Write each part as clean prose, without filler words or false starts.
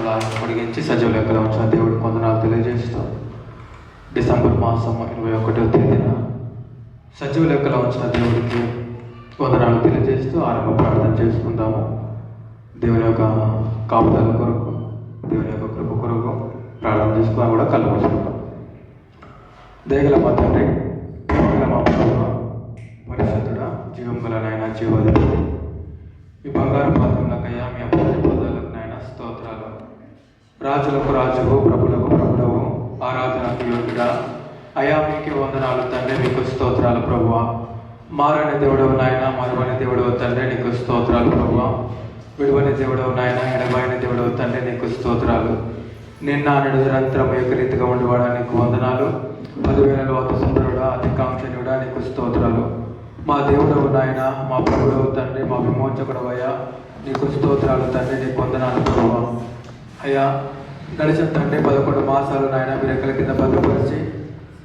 మమ్మల్ని ఆయన పొడిగించి సజీవ లెక్కలో ఉంచిన దేవుడికి వందనాలు తెలియజేస్తాం. డిసెంబర్ మాసం 21వ తేదీన సజీవ లెక్కలో ఉంచిన దేవుడికి వందనాలు తెలియజేస్తూ ఆరంభ ప్రార్థన చేసుకుందాము. దేవుని యొక్క కాపుదల కొరకు, దేవుని యొక్క కృప కొరకు ప్రార్థన చేసుకుని కూడా కళ్ళు మూసుకుందాం. దయగల మా తండ్రి, ప్రేమగల మా ప్రభువా, పరిశుద్ధుడా, జీవం గల నాయన, జీవాధిపతి, ఈ బంగారు పాత్రలకయ్యా మీ అభివృద్ధి పదాలకు నాయన స్తోత్రాలు. రాజులకు రాజువు, ప్రభులకు ప్రభుడవు, ఆరాధనకు యోగ్యుడా అయా మీకే వందనాలు తండ్రి, మీకు స్తోత్రాలు ప్రభువా. మారని దేవుడవు నాయన, మరువని దేవుడవు తండ్రి, నీకు స్తోత్రాలు ప్రభువా. విడువని దేవుడవు నాయన, ఎడబాయిన దేవుడవు తండ్రి, నీకు స్తోత్రాలు. నిన్న నేడు నిరంతరం ఏకరీతిగా ఉండేవాడా నీకు వందనాలు. 10,000 లోత సుందరుడా, అధికాంక్షణుడా, నీకు స్తోత్రాలు. మా దేవుడవు నాయన, మా ప్రభుడవు తండ్రి, మా విమోచకుడవయ్యా, నీకు స్తోత్రాలు తండ్రి, నీకు వందనాలు ప్రభువా. అయ్యా గడిచిన తండ్రి 11 మాసాలు నాయన మీ రెక్కల కింద భద్రపరిచి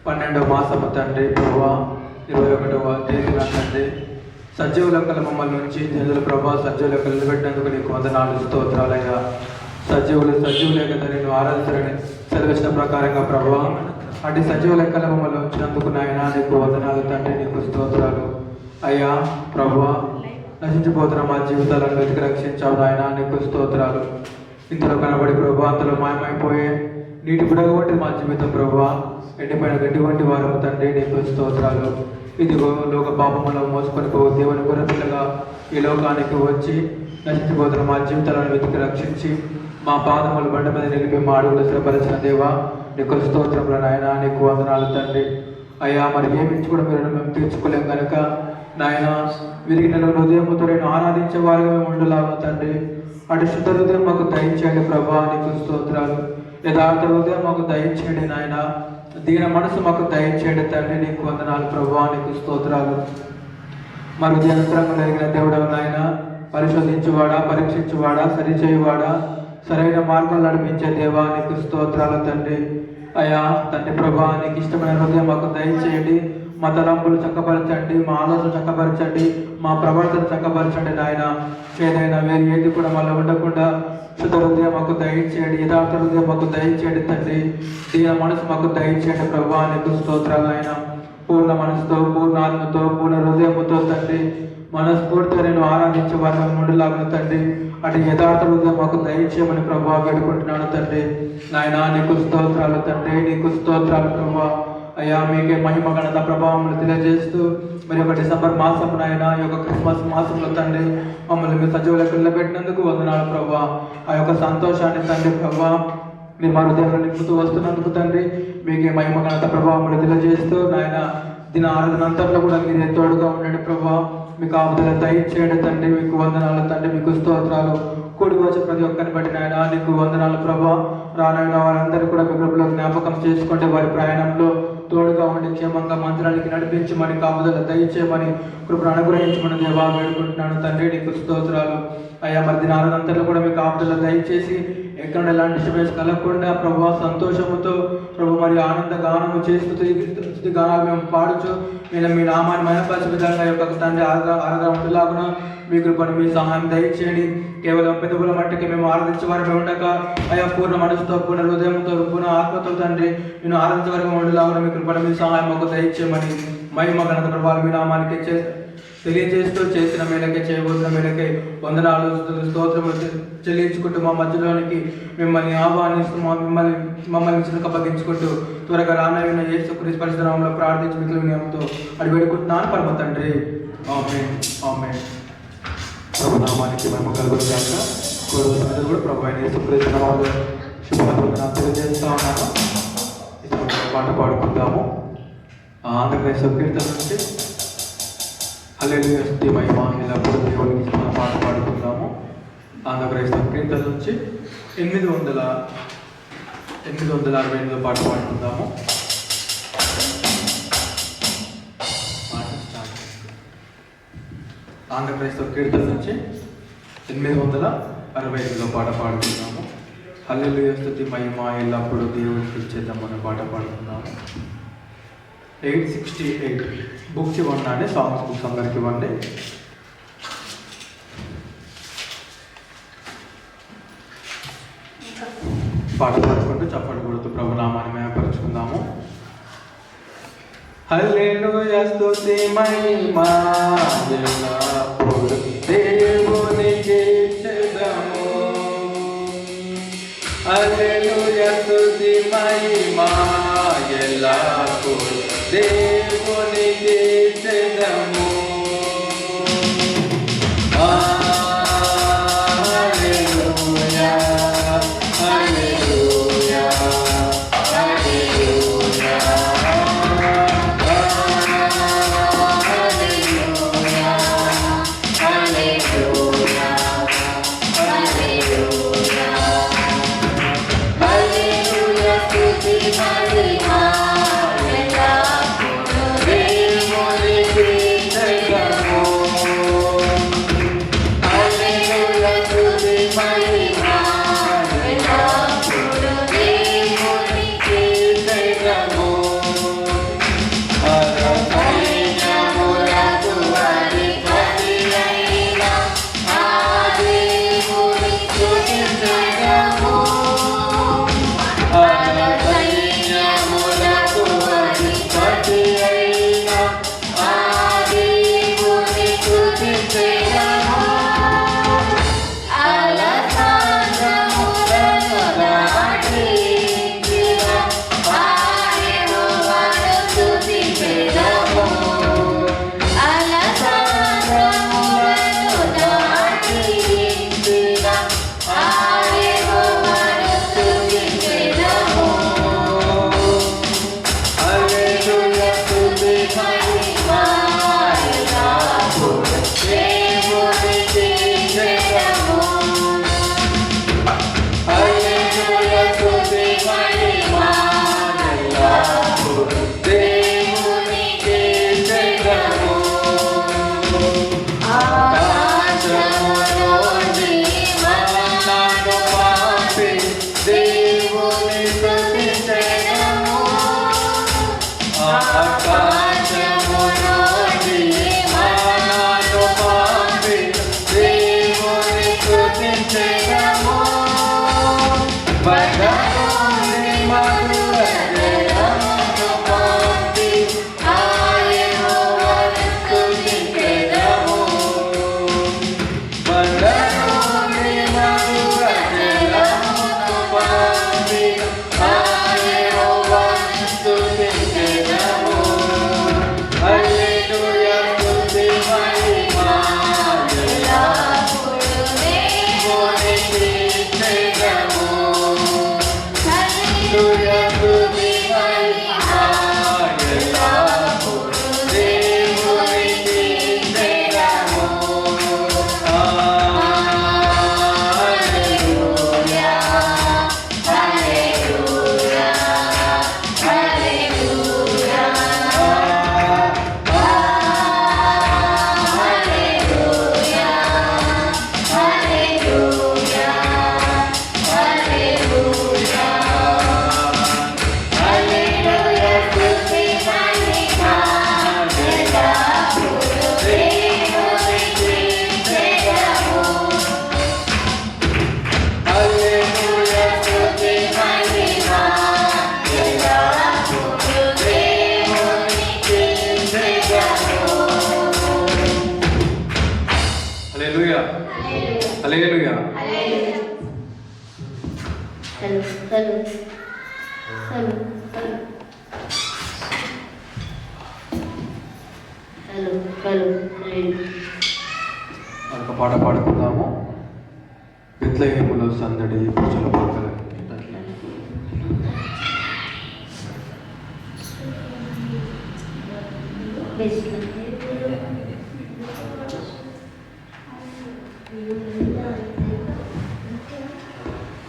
12వ మాసము తండ్రి ప్రభువా 21వ తేదీన తండ్రి సజీవ లెక్కల మమ్మల్ని నుంచి జనుల ప్రభా సజీవ లెక్కలు నిలబెట్టినందుకు నీకు వందనాలు స్తోత్రాలయ్యా. సజీవులే కదా నేను ఆరాధించాలని సెలవిచ్చిన ప్రకారంగా ప్రభువా అటు సజీవ లెక్కల మమ్మల్ని ఉంచినందుకు నాయన నీకు వందనాలు తండ్రి, నీకు స్తోత్రాలు. అయ్యా ప్రభువా నశించిపోతున్న మా జీవితాలను వెతికి రక్షించావు నాయన, నీకు స్తోత్రాలు. ఇంతలో కనబడి ప్రభు అంతలో మాయమైపోయే నీటి బుడగ వంటి మా జీవితం ప్రభు, ఎండిపోయిన గడ్డి వంటి వారము తండ్రి, నీకు స్తోత్రాలు. ఇదిగో లోక పాపములో మోసుకొని పో దేవుని గొర్రెపిల్లగా ఈ లోకానికి వచ్చి నశించిపోతున్న మా జీవితాలను వెతికి రక్షించి మా పాదములు బండ మీద నిలిపి మా అడుగులు స్థిరపరిచిన దేవా నీకు స్తోత్రములు నాయన, నీకు వందనాలు తండ్రి. అయ్యా మరి ఏమించి కూడా మీరు మేము తీర్చుకోలేం కనుక నాయన విరిగిన హృదయముతో నేను ఆరాధించే వారిగా మేము ఉండలాగా తండ్రి. అటు శుద్ధ హృదయం మాకు దయచేయండి ప్రభా, నీకు స్తోత్రాలు. యథార్థ హృదయం మాకు దయచేయండి నాయన, దీన మనసు మాకు దయచేయండి తండ్రి, నీకు వందనాలు ప్రభా, నీకు స్తోత్రాలు. మరి హృదయంతరంగా కలిగిన దేవుడవు నాయన, పరిశోధించువాడా, పరీక్షించువాడా, సరిచేయువాడా, సరైన మార్గం నడిపించే దేవా నీకు స్తోత్రాలు తండ్రి. అయ్యా తండ్రి ప్రభా నీకు ఇష్టమైన హృదయం మాకు దయచేయండి. మా తలంపులు చక్కపరచండి, మా ఆలోచన చక్కపరచండి, మా ప్రవర్తన చక్కపరచండి నాయన. ఏదైనా వేరు ఏది కూడా మళ్ళీ ఉండకుండా శుద్ధ హృదయం మాకు దయచేయండి, యథార్థ హృదయం మాకు దయచేయండి తండ్రి. దీని మనసు మాకు దయచేయండి ప్రభా, నీకు స్తోత్రాలు ఆయన. పూర్ణ మనసుతో, పూర్ణ ఆత్మతో, పూర్ణ హృదయముతో తండ్రి మనస్ఫూర్తిగా నేను ఆరాధించే వారిని ఉండలాగా తండ్రి. అటు యథార్థ హృదయం మాకు దయచేయమని ప్రభా వేడుకుంటున్నాను తండ్రి. నాయన నీకు స్తోత్రాలు తండ్రి, నీకు స్తోత్రాలు ప్రభా. అయ్యా మీకే మహిమ ఘనత ప్రభావములు తెలియజేస్తూ మరి ఒక డిసెంబర్ మాసం నాయన, ఈ యొక్క క్రిస్మస్ మాసంలో తండ్రి మమ్మల్ని మీరు సజీవ లెక్కల్లో పెట్టినందుకు వందనాలు ప్రభా. ఆ యొక్క సంతోషాన్ని తండ్రి ప్రభా మీరు మా హృదయంలో నింపుతూ వస్తున్నందుకు తండ్రి మీకే మహిమ ఘనత ప్రభావములు తెలియజేస్తూ నాయన దీని ఆరాధన అంతట్లో కూడా మీరే తోడుగా ఉండండి ప్రభా. మీకు ఆపదల దయచేయండి తండ్రి, మీకు వందనాలు తండ్రి, మీకు స్తోత్రాలు. కూడి వచ్చి ప్రతి ఒక్కరిని బట్టి నాయన నీకు వందనాలు ప్రభా. రానైన వారందరూ కూడా మీ కృపలో జ్ఞాపకం చేసుకోండి, వారి ప్రయాణంలో తోడుగా ఉండి క్షేమంగా మందిరానికి నడిపించమని, కాపుదల దయచేయమని, కృపను అనుగ్రహించమని దేవా వేడుకుంటున్నాను తండ్రి, నీకు స్తోత్రాలు. అయ్యా మరి దీని ఆరాధనంతలో కూడా మీకు కాపుదల దయచేసి ఎక్కడ ఎలాంటి శుభేష్ కలగకుండా ప్రభు సంతోషముతో ప్రభు మరి ఆనంద గానము చేస్తూ స్తుతి గానాలు మేము పాడుచు నేను మీ నామాన్ని మయపరిచే విధంగా యొక్క తండ్రి ఆరాధన ఉండలాగున మీ కృపను మీ సహాయం దయచేయండి. కేవలం పెదవుల మట్టికి మేము ఆరాధించే వారికి ఉండక అయ్యా పూర్ణ మనసుతో, పూర్ణ హృదయంతో, పూర్ణ ఆత్మతో తండ్రి నేను ఆరాధించే వరకు ఉండలాగున మీ కృపను మీ సహాయం మాకు దయచేయమని మహిమ ఘనత ప్రభావాలు మీ నామానికి తెలియజేస్తూ చేసిన మేలకే చేయబోతున్న మేలకే వందనాలు స్తోత్రములు చెల్లించుకుంటూ మా మధ్యలోనికి మిమ్మల్ని ఆహ్వానిస్తూ మమ్మల్ని చిన్నకప్పగించుకుంటూ త్వరగా రానైన యేసుక్రీస్తు పరిశుద్ధ నామములో ప్రార్థించి మిగిలిన వినయంతో అడి వేడుకుంటున్నాను పరమ తండ్రి, ఆమేన్ ఆమేన్. ప్రభు నామానికి మహిమ కలుగునుగాక. కోరుతున్నది కూడా ప్రభు అయిన యేసుక్రీస్తు నామములో శుభవందనాలు తెలియజేస్తా ఉన్నాను. ఇది పాట పాడుకుందాము. ఆంధ్రప్రదేశ్ కీర్తన నుంచి హల్లెలూయా స్తుతి మహిమ ఎల్లప్పుడూ దేవునికి మనం పాట పాడుకుందాము. ఆంధ్రప్రదేశ్ కీర్తన నుంచి 868 పాట పాడుకుందాము. ఆంధ్రప్రదేశ్ కీర్తన నుంచి 868 పాట పాడుకుందాము. హల్లెలూయా స్తుతి మహిమ ఎల్లప్పుడూ దేవునికి ఇచ్చేద్దాం అనే పాట పాడుకుందాము. 868 బుక్స్ ఇవ్వండి అండి, సాంగ్స్ బుక్స్ అందరికి ఇవ్వండి. పాట పాడుకుంటూ చప్పట్లు కొడుతూ ప్రభు నామాన్ని మేపరుచుకుందాము. హల్లెలూయా స్తుతి మహిమ ఎల్లప్పుడూ దేవునికి చెదము. హల్లెలూయా స్తుతి మహిమ ఎల్లప్పుడూ దేవునికి చెదము. హల్లెలూయా. ఒక పాట పాడుకుందాము. బెత్లెహేములో సందడి పూజల పలకల.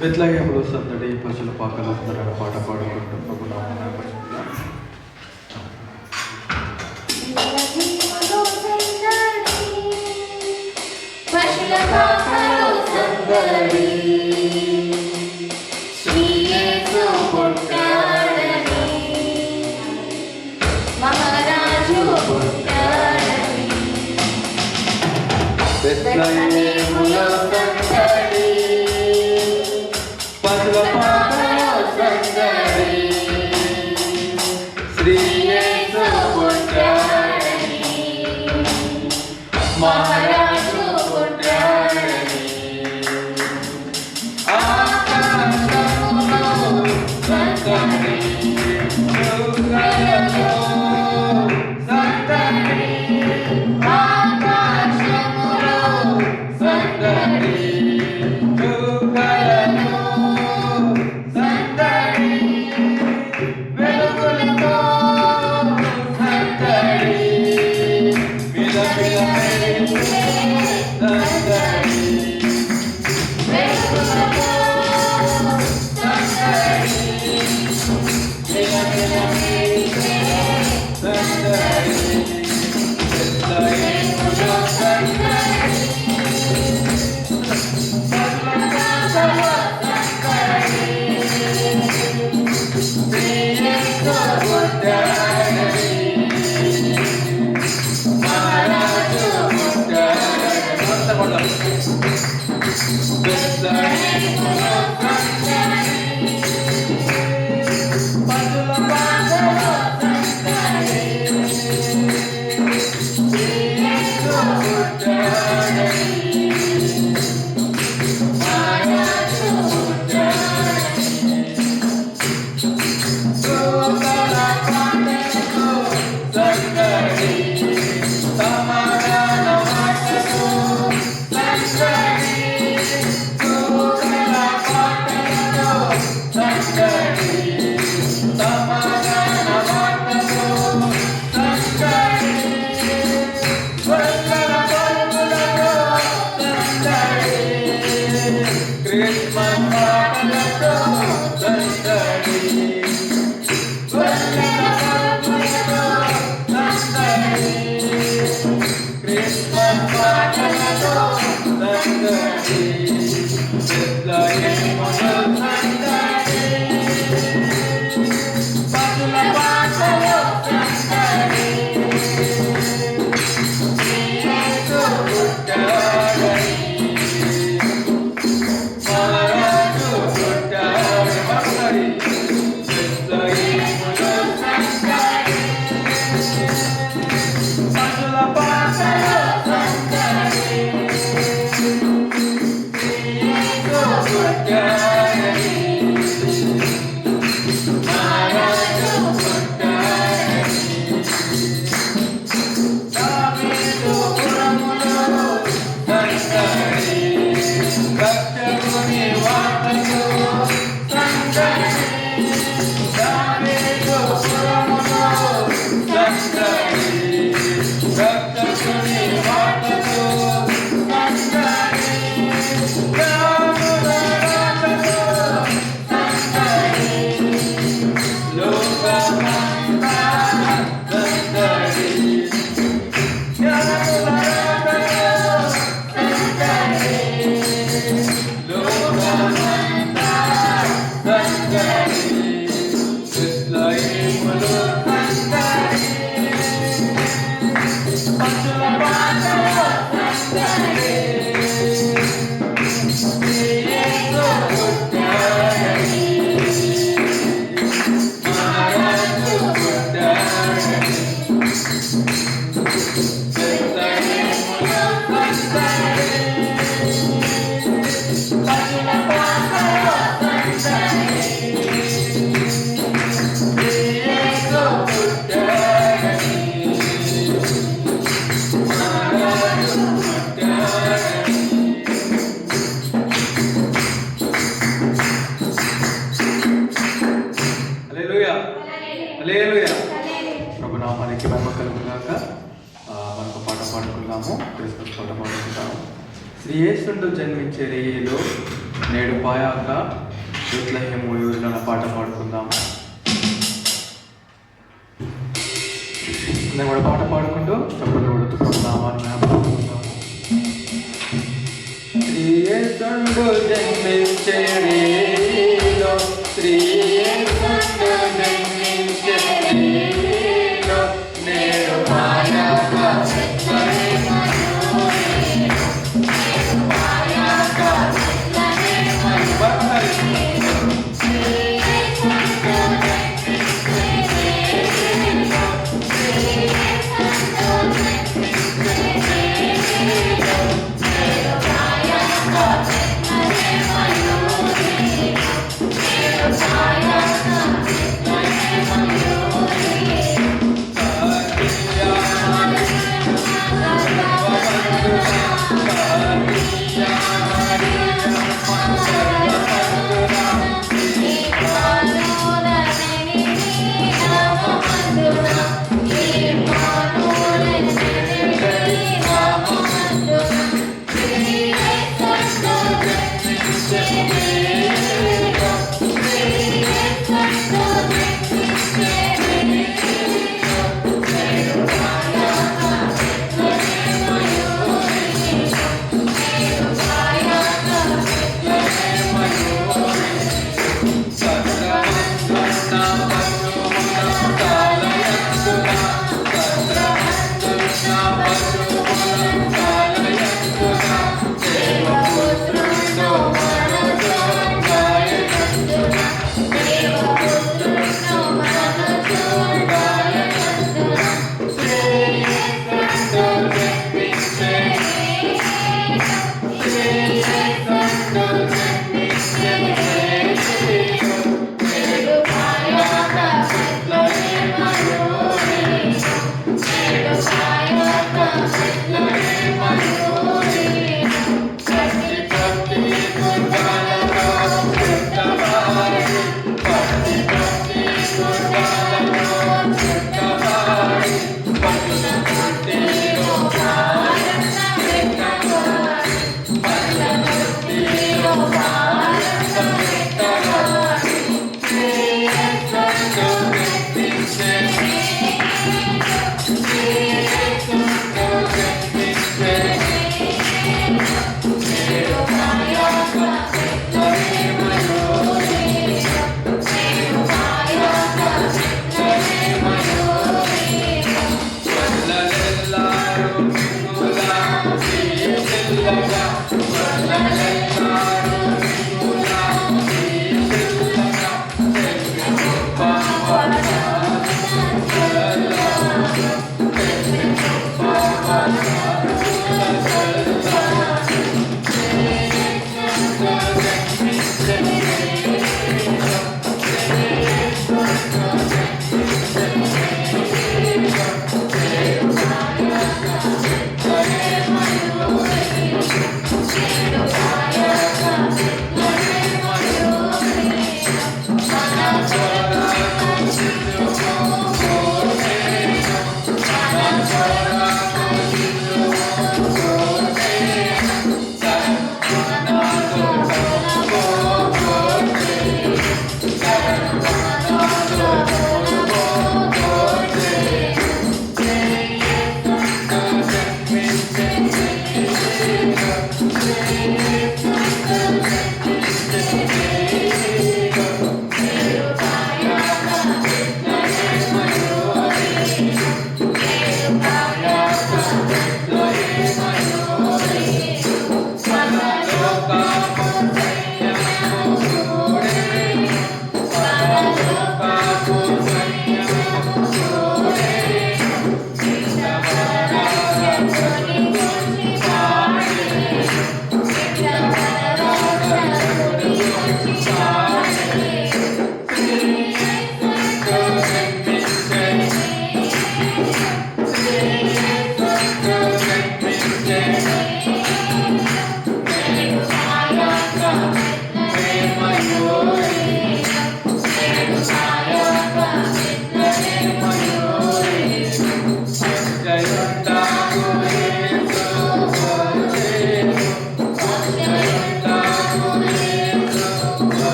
బెత్లెహేములో సందడి పశుల పాకలు అందరూ పాట పాడుకుంటూ ప్రభునామాన్ని పరిశుద్ధిద్దాం. బెత్లెహేములో సందడి పశుల పాటలో సందడి శ్రీ యేసు పుట్టాడని మహారాజు పుట్టాడని ఆకాశములో సందడి యుగములో సందడి ఆకాశములో సందడి ప్రభునామానికి మహిమ కలుగుగాక. మనకు పాట పాడుకున్నాము, క్రిస్మస్ పాట పాడుకుంటాము. శ్రీ యేసుండు జన్మించే రేయిలో నేడు పాయాక బెత్లెహేము యూదుల పాట పాడుకుందాము. నేను కూడా పాట పాడుకుంటూ చప్పట్లు కొడుతూ ప్రభునామాన్ని పాడుకుందాము. శ్రీ యేసుండు జన్మించే రేయిలో శ్రీ యేసుండు జన్మించే రేయిలో నేడు పాయాక బెత్లెహేము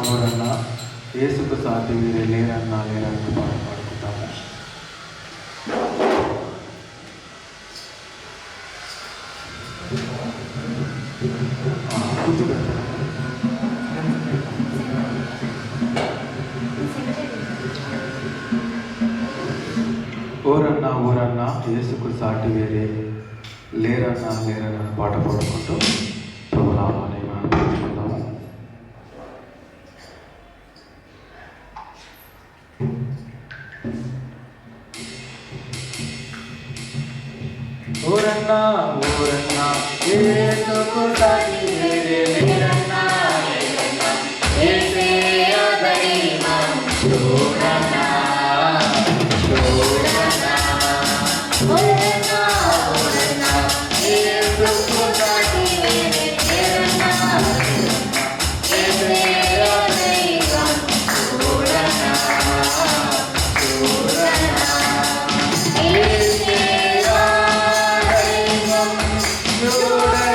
ఊరన్నా యేసుకు సాటి వీరే లేరన్నా పాట పాడుకుంటాము. ఊరన్నా యేసుకు సాటి వేరే లేరన్నా పాట పాడుకుంటూ ప్రభునామాన్ని మనం పెంచుకుందాము. ఊరన్నా యేసుకు సాటి వేరే లేరన్నా యేసయ్య దైవం చూడన్నా యేసుకు సాటి వేరే లేరన్నా యేసయ్య దైవం చూడన్నా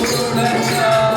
Surrender.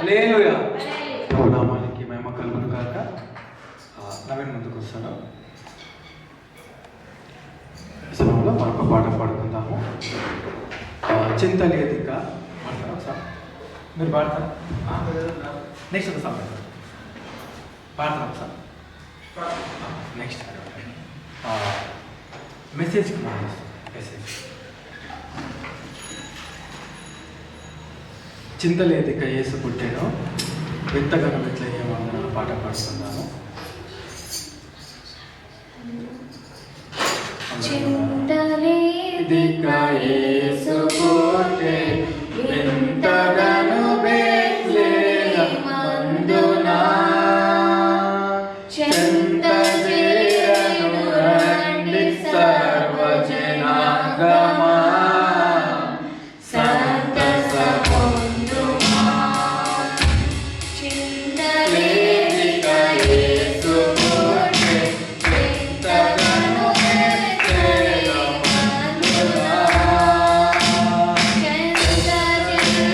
హల్లెలూయా. ప్రభు నామానికి మహిమ కలుగును గాక. నవీన్ ముందుకు వస్తాను. ఈ సమయంలో మరొక పాట పాడుకుందాము. చింత లేదు ఇంకా పాడతారా సార్? మీరు పాడతారా? నెక్స్ట్ ఒక సార్ పాడతారా సార్? నెక్స్ట్ మెసేజ్కి మెసేజ్ చింత లేదు ఇక యేసు పుట్టాను వింతగానం ఎట్లా ఏమన్నా పాట పాడుతున్నాను. చింతలేదిక యేసు పుట్టే వింతగాను బెత్లెహేమందునా చెంత చేరను రండి సర్వజనాంగమా సంతస పొందుమా. చింతలేదిక యేసు పుట్టే వింతగాను బెత్లెహేమందునా చెంత చేరను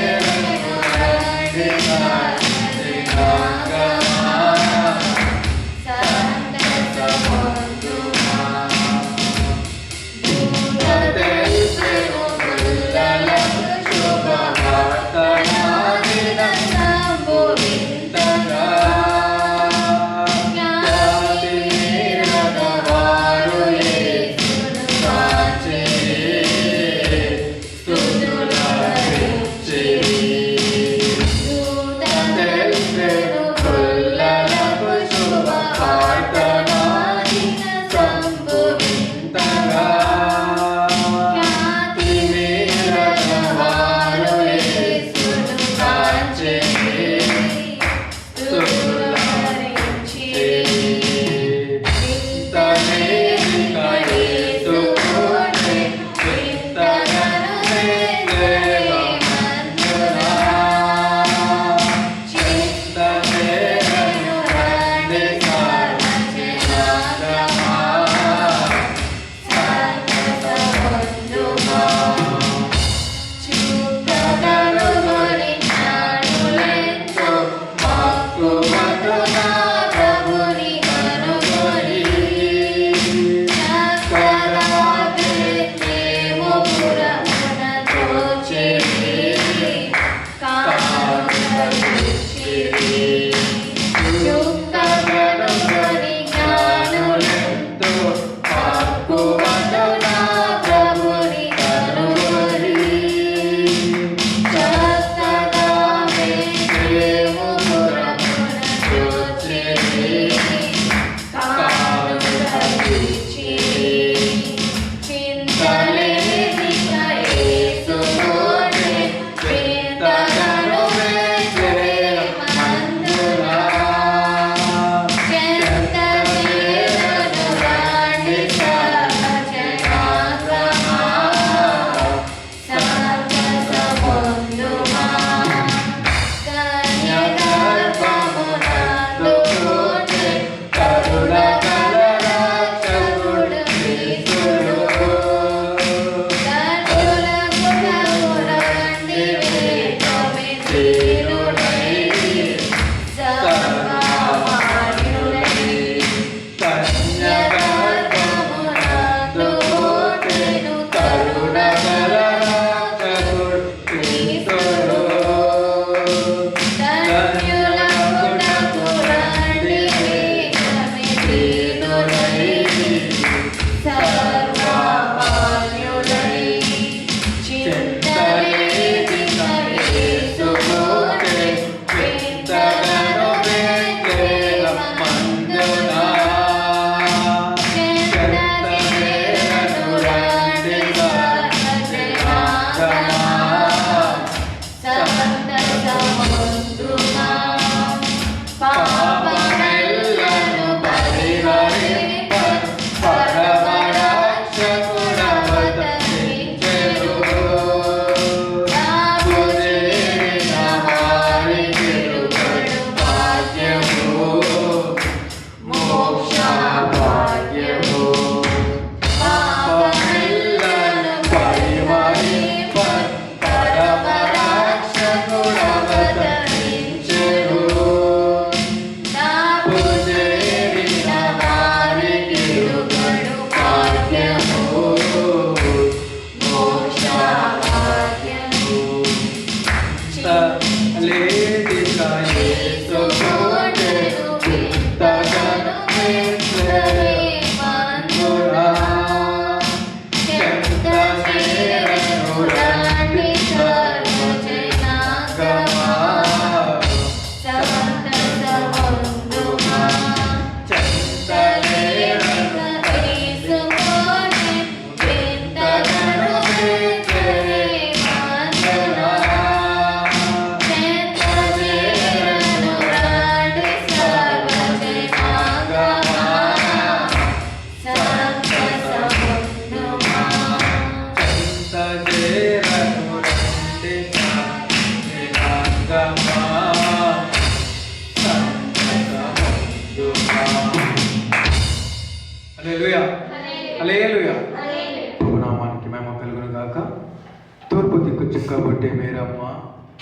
చుక్కబొట్టే మేరమ్మ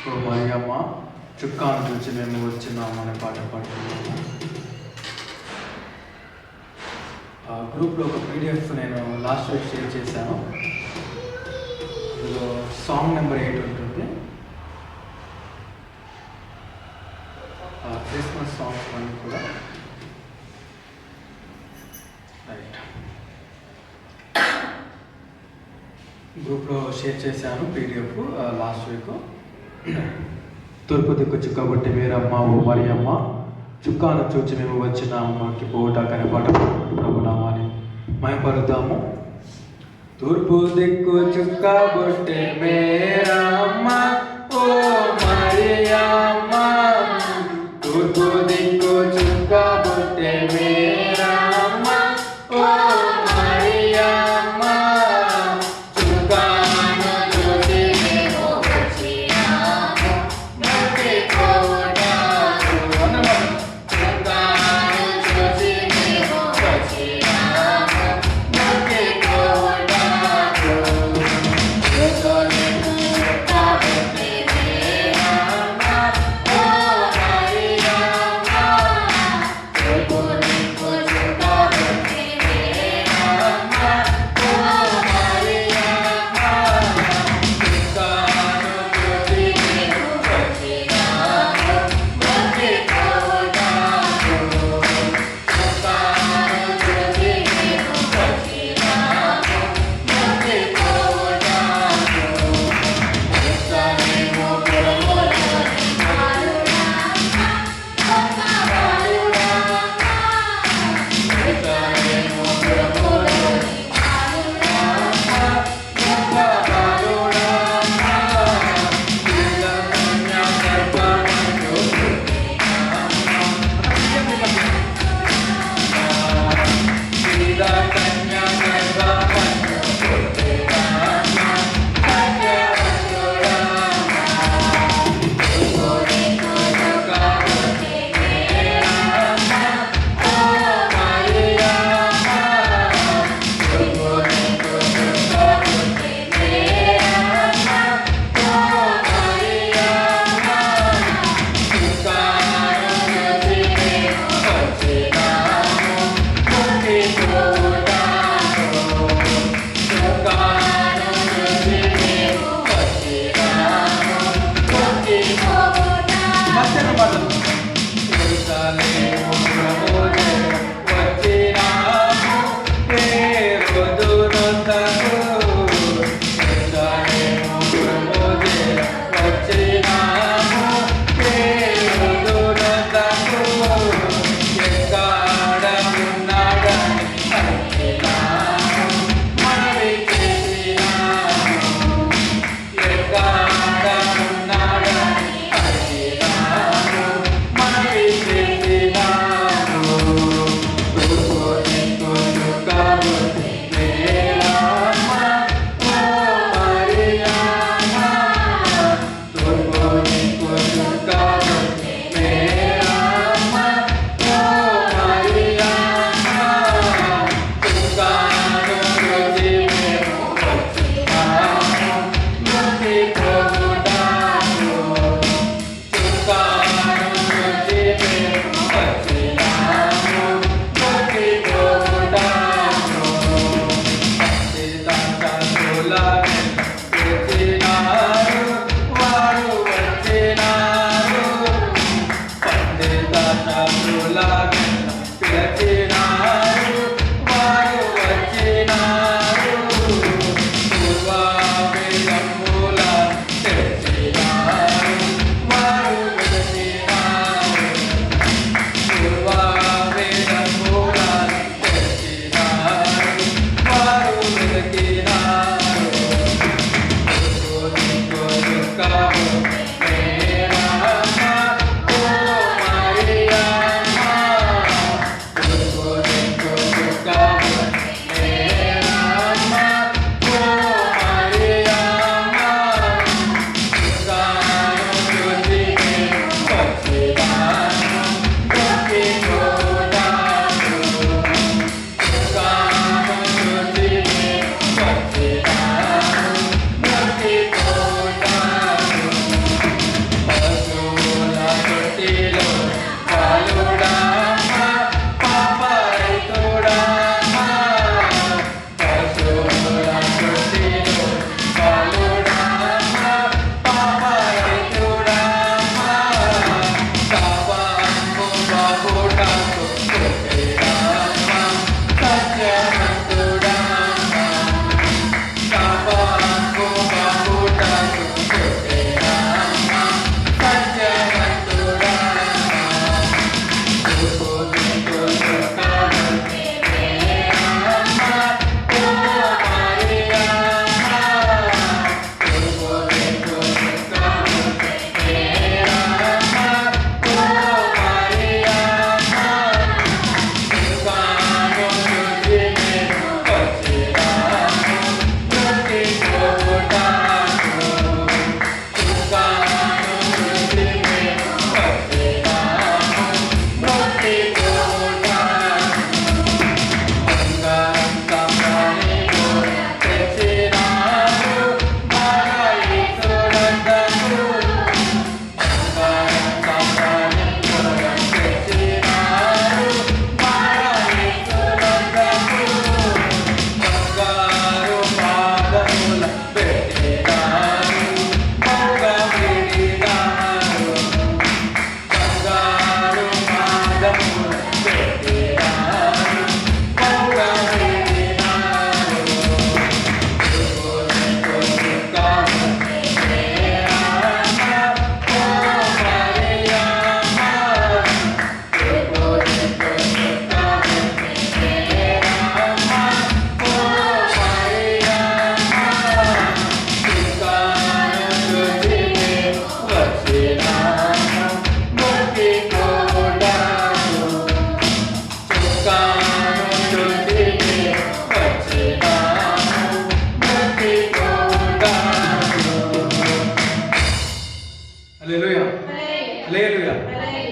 ఓ మరియమ్మ చుక్కాను చూసి మేము వచ్చినాము అనే పాట పాడుతున్నాము. గ్రూప్లో ఒక పీడిఎఫ్ నేను లాస్ట్ వీక్ షేర్ చేశాను. అందులో సాంగ్ నెంబర్ 8 ఉంటుంది. క్రిస్మస్ సాంగ్స్ అన్నీ కూడా రైట్ గ్రూప్లో షేర్ చేశాను పీడిఎఫ్ లాస్ట్ వీక్. తూర్పు దిక్కు చుక్కబొట్టి మీరమ్మ ఓ మరియమ్మ చుక్కాను చూచి మేము వచ్చినాము మాకి పోటాకనే పాట ప్రభునామాని మయపరుద్దాము. తూర్పు దిక్కు చుక్కబొట్టి మీరమ్మ ఓ మరియమ్మ తూర్పు దిక్కు చుక్కబొట్టి మీరమ్మ ఓ మరియమ్మ చుక్కాను చూసి మేము వచ్చినాము ముక్తి కోటాకు. చుక్కాను చూసి మేము వచ్చినాము ముక్తి కోటాకు. యేసుని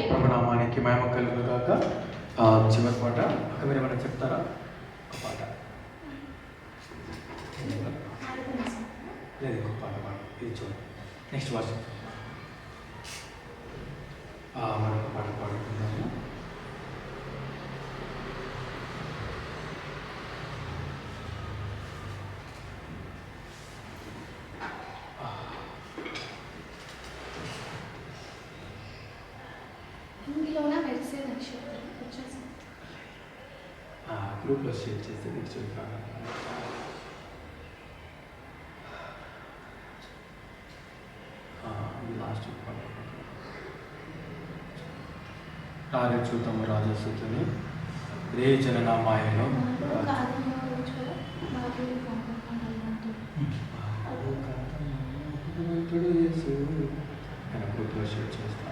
ప్రభునామానికి మహిమ కలుగును గాక. చివరి పాట అక్కడ మీరు ఏమైనా చెప్తారా? ఒక పాట లేదు, ఇంకో పాట ఇది చూడండి. నెక్స్ట్ వర్షం మరొక పాట పాడుకుందాము. గ్రూప్లో షేర్ చేస్తే నెక్స్ట్ వీక్ లాస్ట్ రారే చూద్దాము రాజసూతుని రే జనన మాయలో ఆయన గ్రూప్లో షేర్ చేస్తాను.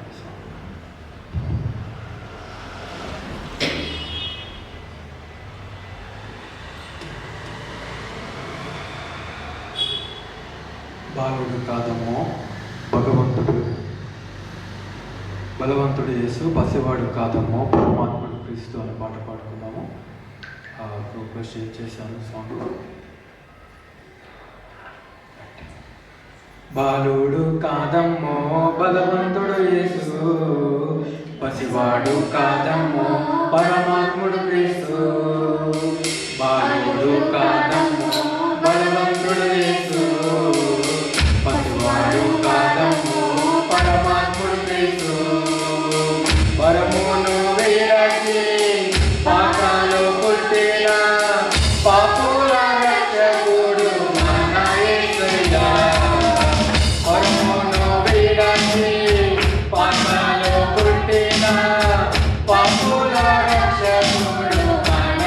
బాలుడు కాదమ్మో భగవంతుడు, బలవంతుడు యేసు, పసివాడు కాదమ్మో పరమాత్ముడు క్రీస్తు అనే పాట పాడుకున్నాము. గ్రూప్లో షేర్ చేశాను సాంగ్. బాలుడు కాదమ్మో బలవంతుడు యేసు, పసివాడు కాదమ్మో పరమాత్ముడు క్రీస్తు. బాలుడు కాదమ్మో బలవంతుడు యేసు, పసివాడు కాదమ్మో పరమాత్ముడు క్రీస్తు. పరమును వీరచి పాకాలు పుట్టిన పాపుల రక్షకుడు మన యేసయ్యా. పరమును వీరచి పాకాలు పుట్టిన పాపుల రక్షకుడు మన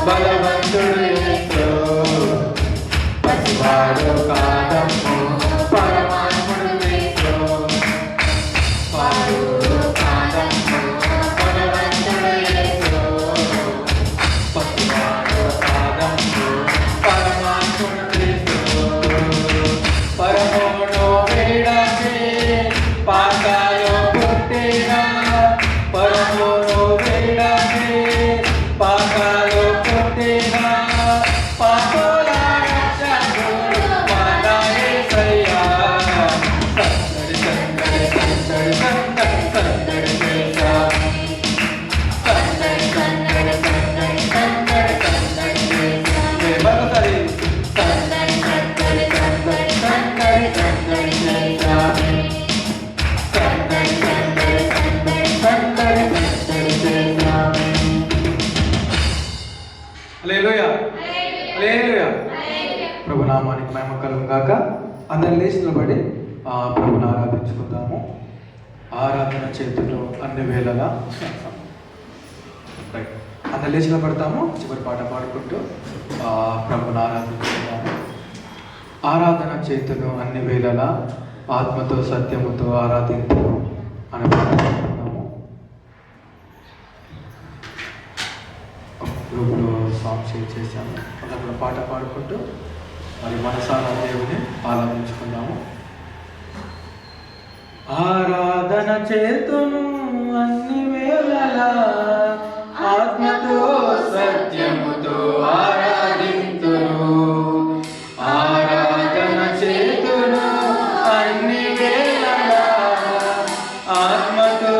బలవంతుడు యేసు పసివాడు కాదమ్ము పరమాత్ముడు యేసు పాడు కాదమ్ము బలవంతుడు యేసు పసివాడు కాదమ్ము పరమాత్ముడు యేసు పరమోను వేడకే పాకాలో పుట్టిన పరమోను వేడకే పాకాలో పుట్టిన పాపాల రక్షకుడు మన యేసయ్యా సందడి సందడి సందడి సందడి సందడి చేశామి సందడి సందడి సందడి సందడి సందడి చేశామి మరొకసారి సందడి సందడి సందడి సందడి సందడి చేశామి సందడి సందడి సందడి సందడి సందడి చేశామి. హల్లెలూయా హల్లెలూయా. ప్రభు నామానికి మహిమ కలుగును గాక. అందరం లేచి నిలబడి ప్రభుని ఆరాధించుకుందాము. ఆరాధన చేతులు అన్ని వేళలా అందరు లేచి నిలబడతాము. చివరి పాట పాడుకుంటూ ప్రభుని ఆరాధించుకుందాము. ఆరాధన చేతులు అన్ని వేళలా ఆత్మతో సత్యముతో ఆరాధించు అని పాడుకుంటున్నాము. గ్రూప్లో సాంగ్ షేర్ చేశాము. అక్కడ పాట పాడుకుంటూ మరి మనసారా దేవుని ఆరాధించుకుందాము. ఆరాధన చేతును అన్ని వేళలా ఆత్మతో సత్యముతో ఆరాధింతును. ఆరాధన చేతును అన్ని వేళలా ఆత్మతో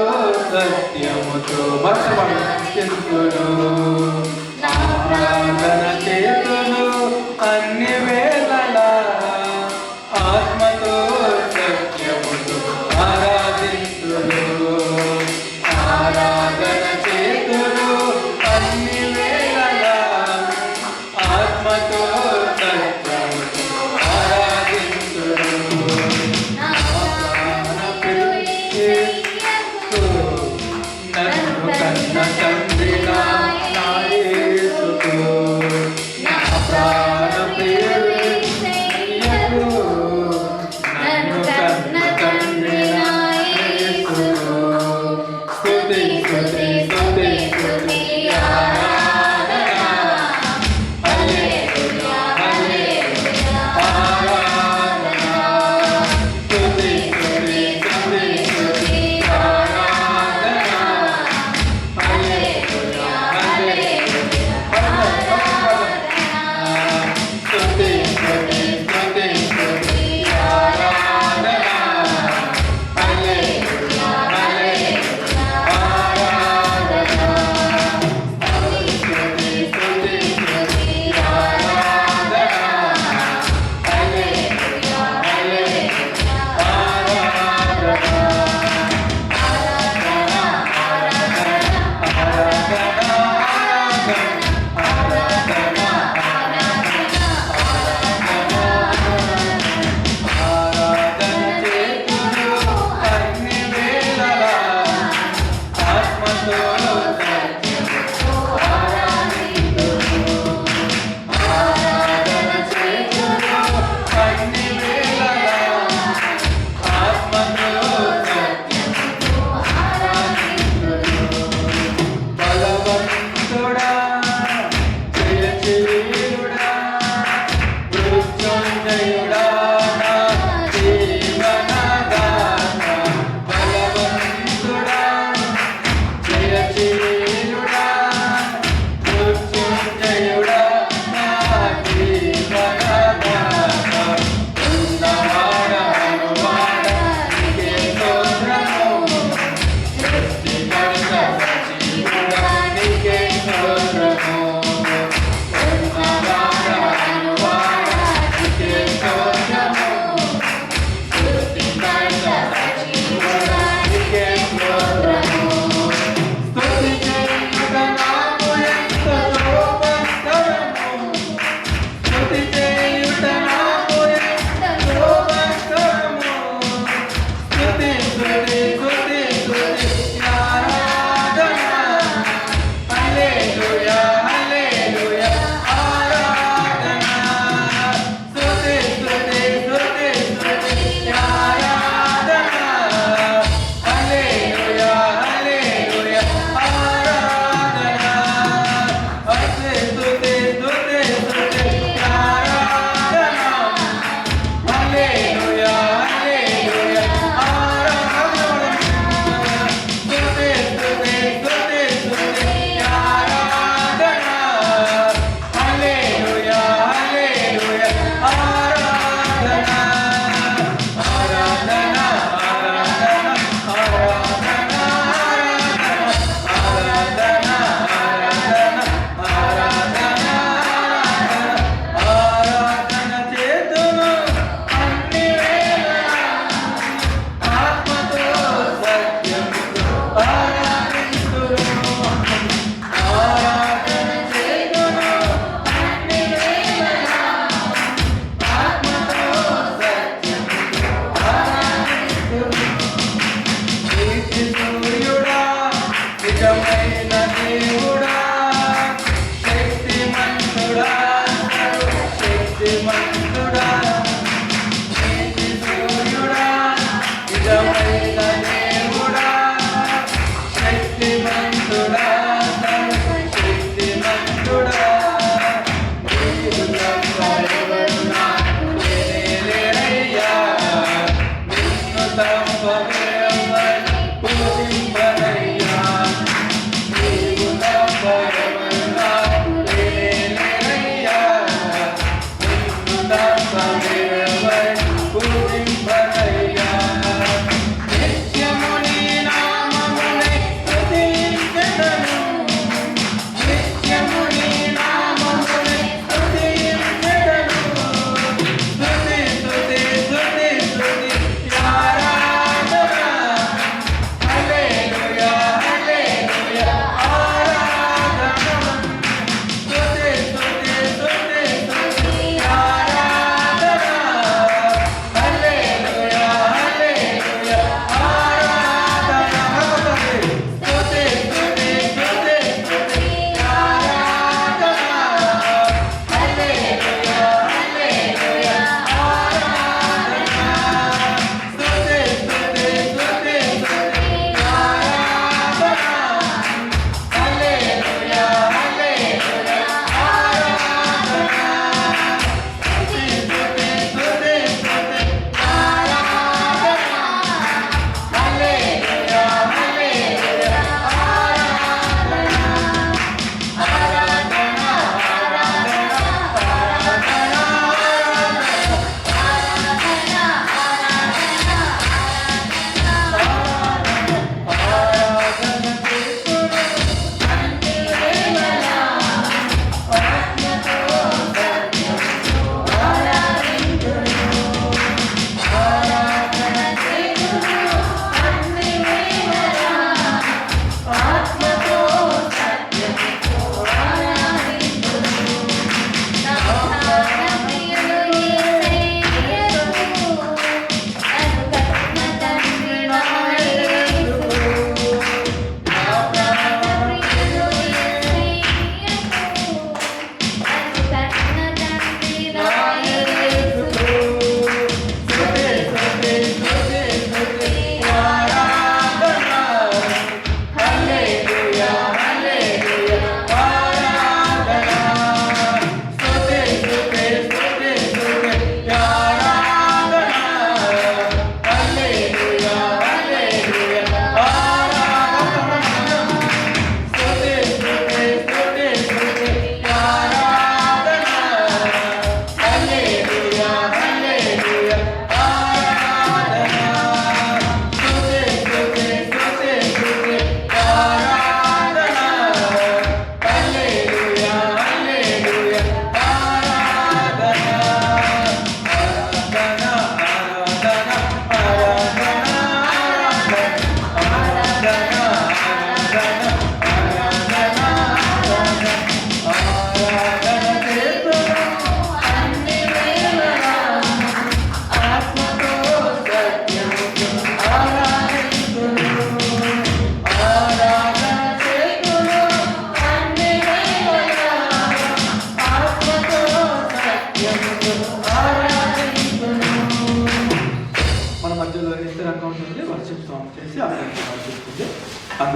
సత్యముతో మర్చిపోను. ఆరాధన చేతును అన్ని వేళలా ఆత్మతో సత్యముతో ఆరాధింతును. ఆరాధన చేతును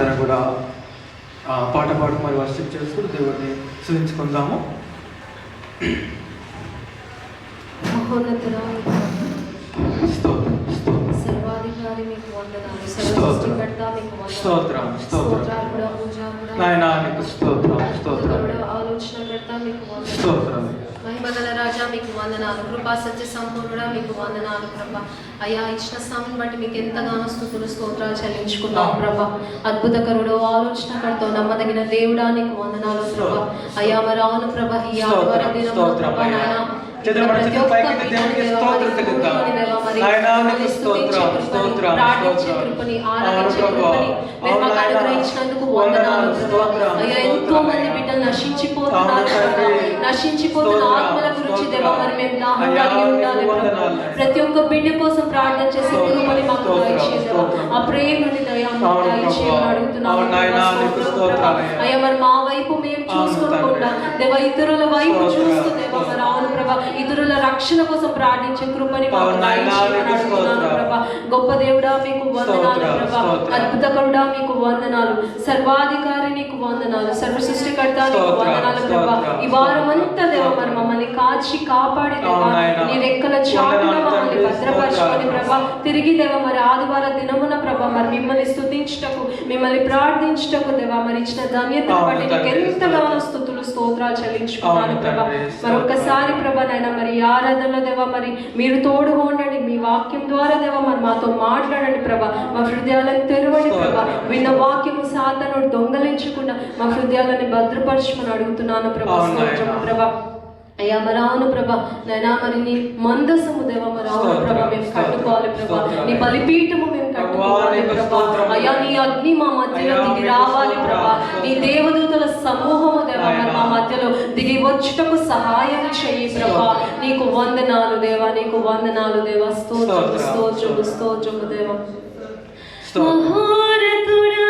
అందరం కూడా పాట పాడు మరి వర్షిప్ చేసుకుని దేవుడిని స్తుతించుకుందాము. సర్వాధికారి మీకు వందనాలు, సర్వసృష్టికర్త మీకు వందనాలు. స్తోత్రం స్తోత్రం స్తోత్రాలు, పూజాలు, నాయనా నీకు స్తోత్రం స్తోత్రం ఆలోచనకర్త మీకు వందనాలు. స్తోత్రం మహిమగల రాజా మీకు వందనాలు, కృపా సత్య సంపూర్ణుడా మీకు వందనాలు ప్రభా. అయ్యా ఇచ్చిన సమయం బట్టి మీకు ఎంతగానో స్తుతులు స్తోత్రాలు చెల్లించుకున్నాం ప్రభా. అద్భుతకరుడు, ఆలోచనకర్త, నమ్మదగిన దేవుడా నీకు వందనాలు ప్రభా. అయ్యా మరి అవును ప్రభా, ఈ ఆదివారం దినమున ప్రభా నాయనా అనుగ్రహించినందుకు వందనాలు. అయ్యా ఎంతో మంది బిడ్డలు నశించిపోతున్నారు, నశించిపోతున్న ఆత్మల గురించి దేవా మరి మేము దాహం కలిగి ఉండాలి. ప్రతి ఒక్క బిడ్డ కోసం ప్రార్థన చేసే కృపని మాకు దయచేయదేవా, ఆ ప్రేమని దయచేయమని అడుగుతున్నాము. అయ్యా మరి మా వైపు మేము చూసుకోకుండా దేవా ఇతరుల వైపు చూస్తూ దేవా మరి అవును ప్రభా ఇతరుల రక్షణ కోసం ప్రార్థించే కృపని మాకు దయచేయమని అడుగుతున్నాను ప్రభా. గొప్ప దేవుడా మీకు వందనాలు ప్రభా. అద్భుతకరుడా మీకు వందనాలు, సర్వాధికారి నీకు వందనాలు, సర్వ సృష్టికర్త నీకు వందనాలు ప్రభా. ఈ వారం అంతా దేవా మరి మమ్మల్ని కాచి కాపాడి దేవా నీ రెక్కల చాటున మమ్మల్ని భద్రపరచుకొని ప్రభా తిరిగి దేవా మరి ఆదివార దినమున ప్రభా మరి మిమ్మల్ని స్తుతించుటకు, మిమ్మల్ని ప్రార్థించుటకు దేవా మరి ఇచ్చిన ధన్యతను బట్టి నీకు ఎంతగానో స్తుతులు స్తోత్రాలు చెల్లించుకున్నాను ప్రభా. మరొకసారి ప్రభా నాయన మరి ఆరాధనలో దేవా మరి మీరు తోడుగా ఉండండి, మీ వాక్యం ద్వారా దేవా మరి మాతో మాట్లాడండి ప్రభా. మా హృదయాలను తెరవండి ప్రభా. విన్న వాక్యము సాతానుడు దొంగలించకుండా మా హృదయాలని భద్రపరచమని అడుగుతున్నాను ప్రభా. స్తోత్రము ప్రభా. అయ్యా మరి అవును ప్రభా నైనా మరి నీ మందసము దేవా మరి అవును ప్రభా మేము కట్టుకోవాలి ప్రభా. నీ బలిపీఠము మేము కట్టుకోవాలి ప్రభా. అయ్యా నీ అగ్ని మా మధ్యలో దిగి రావాలి ప్రభా. నీ దేవదూతల సమూహము దేవా మరి మా మధ్యలో దిగి వచ్చుటకు సహాయం చెయ్యి ప్రభా. నీకు వందనాలు దేవా, నీకు వందనాలు దేవా. స్తోత్రము స్తోత్రము స్తోత్రము దేవా. మహోన్నతుడా,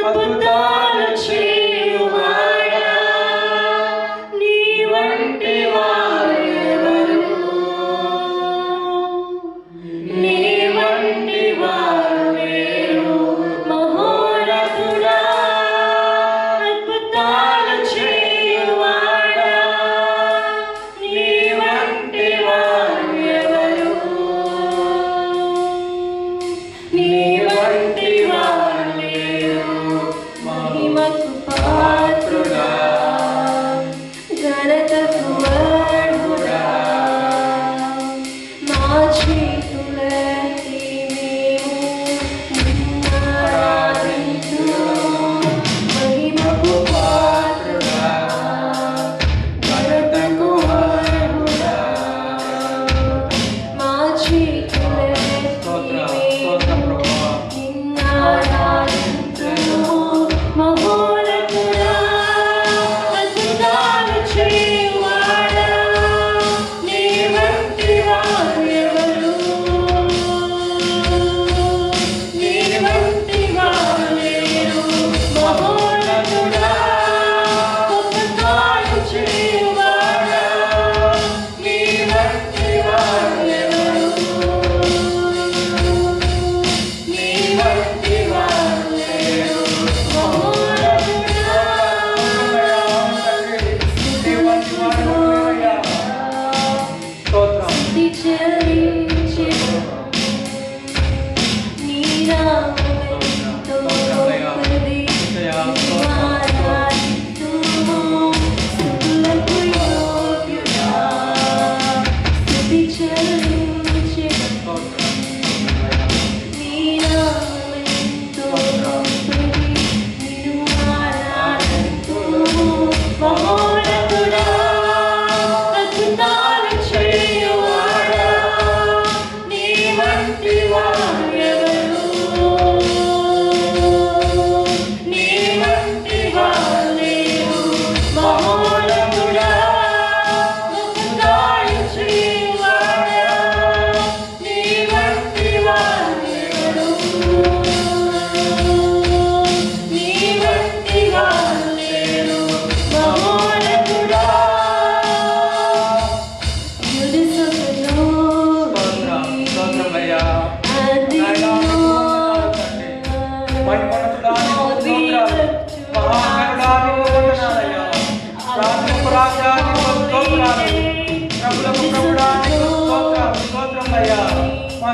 అద్భుతాలు చేయువాడా, నీ వంటి వారు ఎవరు, నీ వంటి వారు లేరు. మహోన్నతుడా, అద్భుతాలు చేయువాడా, నీ వంటి వారు ఎవరు, నీ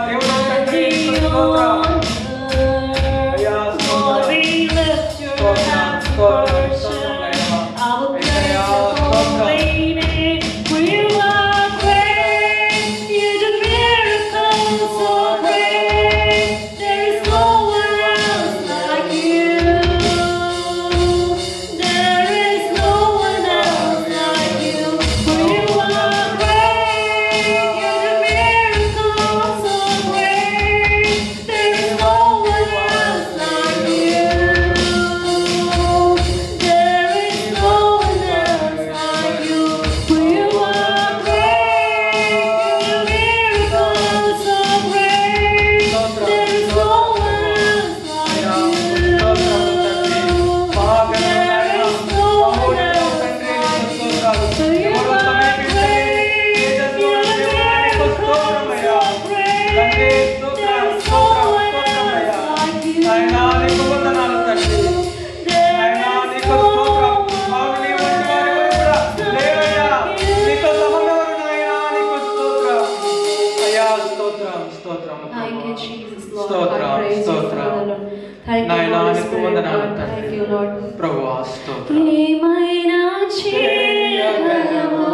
దేవుడు తండ్రి స్తోత్రం. అయ్యా స్తోత్రం. స్తోత్రం, స్తోత్రం, స్తోత్రం అయ్యా. అయ్యా స్తోత్రం. Thank you, Jesus, Lord. స్తోత్రం, I praise you, స్తోత్రం. Father, Lord. Thank you, నాయనా Holy నీకు Spirit, వందనాలు Lord. తండ్రి. Thank you, Lord. ప్రభువా స్తోత్రం. ఏమైనా చేయగలవు,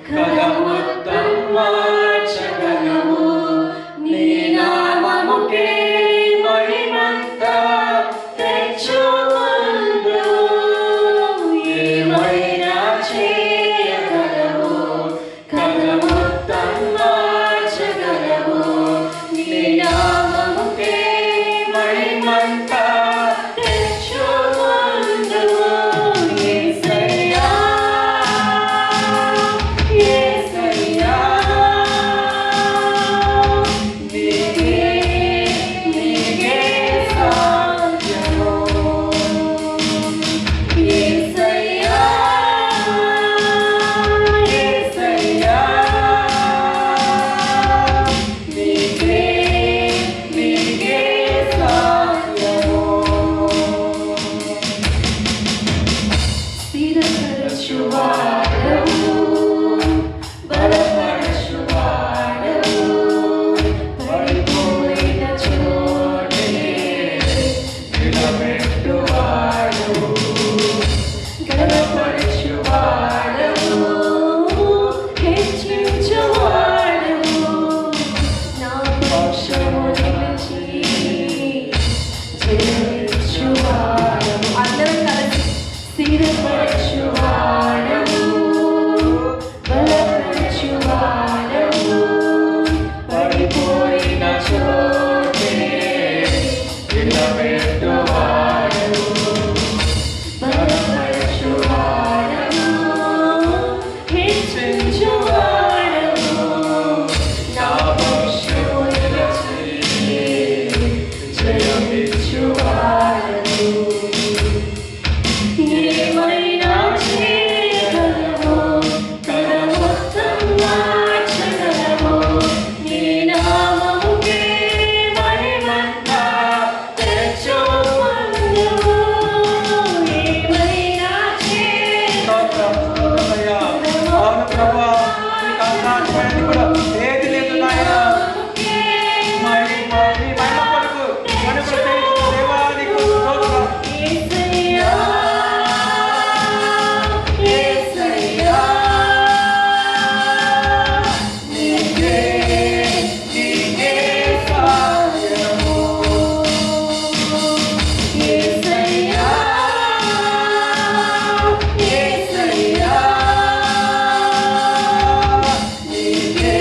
కలముత్తం మార్చగలవు, నీ నామముకే మహిమంతా తెచ్చుకొందువు. ఏమైనా చేయగలవు, కలముత్తం మార్చగలవు, నీ నామముకే మహిమంతా తెచ్చుకొందువు. యేసయ్యా, యేసయ్యా, నీకే సాధ్యము. యేసయ్యా, యేసయ్యా, నీకే సాధ్యము. స్థిరపరచువాడవు, బలపరచువాడవు, పడిపోయిన చోటే నిలబెట్టువాడవు, గలపరచువాడవు, హెచ్చించువాడవు, నా పక్షము నిలిచి జయించువాడవు. అందరం కలిసి స్థిరపరచువాడవు, బలపరచువాడవు, పడిపోయిన చోటే నిలబెట్టువాడవు, బలపరచువాడవు, హెచ్చించువాడవు, నా పక్షము నిలిచి జయమిచ్చువాడవు. ఏమైనా చేయగలవు, కలముత్తం మార్చగలవు, నీ నామముకే మహిమంతా తెచ్చుకొందువు. ఏమైనా స్తోత్రం, స్తోత్రం అయ్యా. అవును ప్రభువా, నీకు అసాధ్యమైనది కూడా ఏది లేదు నాయనా. నీ మహిమ కొరకు మనుషులు చేయించిన దేవా నీకు స్తోత్రం. యేసయ్యా, యేసయ్యా, నీకే సాధ్యము. యేసయ్యా, యేసయ్యా, నీకే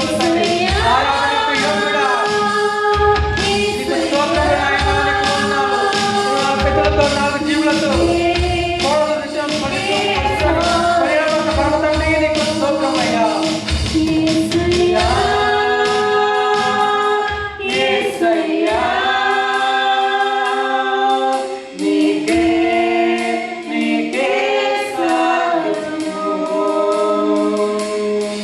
స్తోత్రం తండ్రి. ఆరాధనకు యోగ్యుడా. నీకు స్తోత్రము నాయన, నీకు వందనాలు. నా పెద్దలతో, నాలుగు జీవులతో కోడల విషయం పర్యావరణ పర్వతండి, నీకు స్తోత్రం అయ్యా. యేసయ్యా, నీకే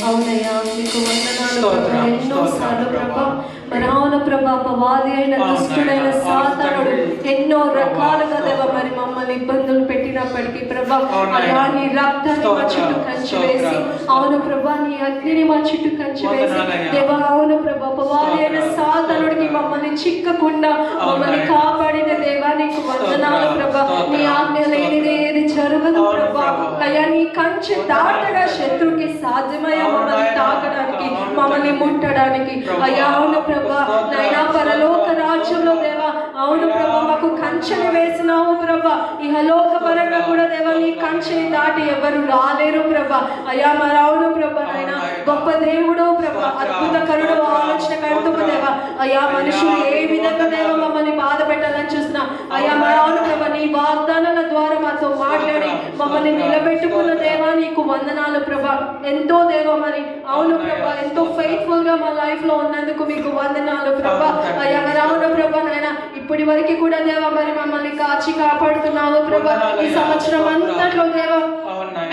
అవునయ్యా, మీకు వందనాలు స్తోత్రం, ప్రభా. ఎన్నోసార్లు స్తోత్రం ప్రభా, ప్రభా. మరి అవును ప్రభా, అపవాది అయిన దుష్టుడైన సాతానుడు ఎన్నో రకాలుగా దేవ మరి మమ్మల్ని ఇబ్బందులు పెట్టినప్పటికీ ప్రభా, అయ్యా నీ రక్తాన్ని మా చుట్టూ కంచి వేసి, అవును ప్రభా నీ అగ్నిని మా చుట్టూ కంచి వేసి దేవ, అవును ప్రభా, అపవాది అయిన సాతానుడికి మమ్మల్ని చిక్కకుండా మమ్మల్ని కాపాడిన దేవా నీకు వందనాలు ప్రభా. నీ ఆజ్ఞ లేనిది ఏది జరగదు ప్రభా. అయ్యా నీ కంచె దాటగా శత్రువుకి సాధ్యమయ్యా మమ్మల్ని తాకడానికి, మమ్మల్ని ముట్టడానికి. అయ్యా అవును ప్రభా, నైనా పరలోక రాజ్యంలో దేవా, అవును ప్రభా మాకు కంచెని వేసినావు ప్రభా. ఇహలోక పరంగా కూడా దేవా నీ కంచెని దాటి ఎవరు రాలేరు ప్రభా. అయ్యా మరి అవును ప్రభా, నైనా గొప్ప దేవుడు ప్రభా, అద్భుతకరుడు, ఆలోచనకర్తవు దేవా. అయ్యా మనుషులు ఏ విధంగా దేవా మమ్మల్ని బాధ పెట్టాలని చూస్తున్నా, అయ్యా మరి అవును ప్రభా నీ వాగ్దానాల ద్వారా మాతో మాట్లాడి మమ్మల్ని నిలబెట్టుకున్న దేవా నీకు వందనాలు ప్రభా. ఎంతో దేవా మరి అవును ప్రభా, ఎంతో ఫెయిత్ఫుల్ గా మా లైఫ్ లో ఉన్నందుకు మీకు వందనాలు ప్రభా. అయ్యా మరి అవును ప్రభా, నాయన ఇప్పటి వరకు కూడా దేవా మరి మమ్మల్ని కాచి కాపాడుతున్నావు ప్రభా. ఈ సంవత్సరం అంతట్లో దేవా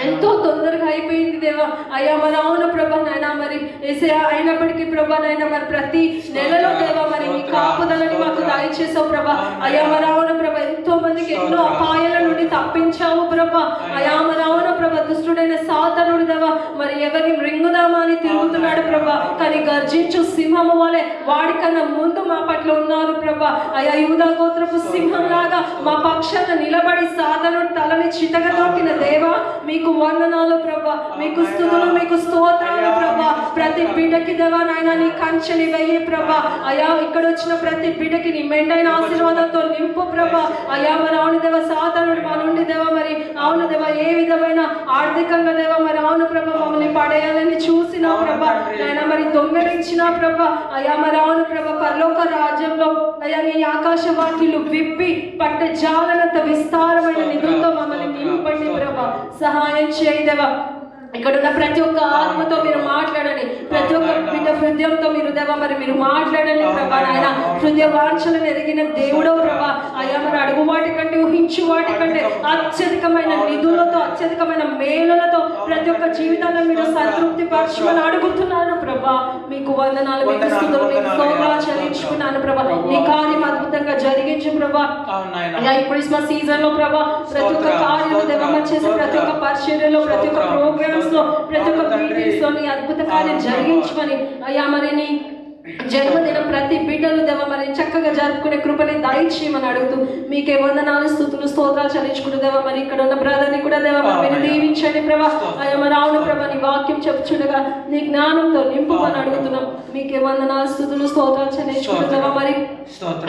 ఎంతో తొందరగా అయిపోయింది దేవా. అయ్యా మరి అవును ప్రభా, నాయన మరి ఏసయ్యా అయినప్పటికీ ప్రభా, నాయన మరి ప్రతి నెలలో దేవా మరి నీ కాపుదలని మాకు దయచేసావు ప్రభా. అయ్యా మరి అవును ప్రభా, ఎంతో మందికి ఎన్నో అపాయాల నుండి తప్పించావు ప్రభా. అయ్యా మరి అవును ప్రభా, దుష్టుడైన సాతానుడు దేవా మరి ఎవరిని మృంగుదామా అని తిరుగుతున్నాడు ప్రభా, కానీ గర్జించు సింహము వలె వాడికన్నా ముందు మా పట్ల ఉన్నారు ప్రభా. అయ్యా యూదా గోత్రపు సింహం లాగా మా పక్షాన నిలబడి సాతానుడి తలని చితగదొక్కిన దేవా మీకు వందనాలు ప్రభా. మీకు స్తుతులు, మీకు స్తోత్రాలు ప్రభా. ప్రతి బిడ్డకి దేవా నాయన నీ కంచెని వెయ్యి ప్రభా. అయ్యా ఇక్కడ వచ్చిన ప్రతి బిడ్డకి నీ మెండైన ఆశీర్వాదంతో నింపు ప్రభా. అయ్యా మరి అవును దేవా, సాతానుడు మా నుండి దేవా మరి అవును దేవా ఏ విధమైన ఆర్థికంగా దేవా మరి అవును ప్రభా మమ్మల్ని పడేయాలని చూసిన ప్రభా, నాయన మరి దొంగలించిన ప్రభా. అయ్యా మరి అవును ప్రభా, పరలోక రాజ్యంలో అయ్యా నీ ఆకాశ వాకిలు విప్పి పట్ట జాలనంత విస్తారమైన నిధులతో మమ్మల్ని నింపండి ప్రభా. సహాయం చేయదేవా. ఇక్కడ ఉన్న ప్రతి ఒక్క ఆత్మతో మీరు మాట్లాడండి, ప్రతి ఒక్క బిడ్డ హృదయంతో మీరు దేవా మరి మీరు మాట్లాడండి ప్రభా. నాయన హృదయ వాంఛలను ఎదిగిన దేవుడో ప్రభా. అయ్యా మరి అడుగు వాటి కంటే, ఊహించు వాటి కంటే అత్యధికమైన నిధులతో, అత్యధికమైన మేలులతో ప్రతి ఒక్క జీవితాన్ని మీరు సంతృప్తి పరచమని అడుగుతున్నాను ప్రభా. మీకు వందనాలు, మీకు స్తుతులు, మీకు స్తోత్రాలు చెల్లించుకున్నాను ప్రభా. నీ కార్యం అద్భుతంగా జరిగించు ప్రభా. అయ్యా ఈ క్రిస్మస్ సీజన్ లో ప్రభా ప్రతి ఒక్క కార్యం దేవమ్మ చేసే ప్రతి ఒక్క పరిచర్యలో, ప్రతి ఒక్క ప్రోగ్రామ్స్ లో, ప్రతి ఒక్క మీటింగ్స్ లో నీ అద్భుత కార్యం జరిగించమని అయ్యా మరి నీ జన్మదినం ప్రతి బిడ్డలు దేవ మరి చక్కగా జరుపుకునే కృపని దయచేయమని అడుగుతూ మీకే వందనాలు, స్తుతులు, స్తోత్రాలు చెల్లించుకుంటూ దేవ మరి ఇక్కడ ఉన్న బ్రదర్ని కూడా దేవ మీరు దీవించండి ప్రభా. అయ్యా మరి అవును ప్రభా, నీ వాక్యం చెప్పుచుండగా నీ జ్ఞానంతో నింపుమని అడుగుతున్నాం. మీకే వందనాలు, స్తుతులు, స్తోత్రాలు చెల్లించుకుంటూ దేవ మరి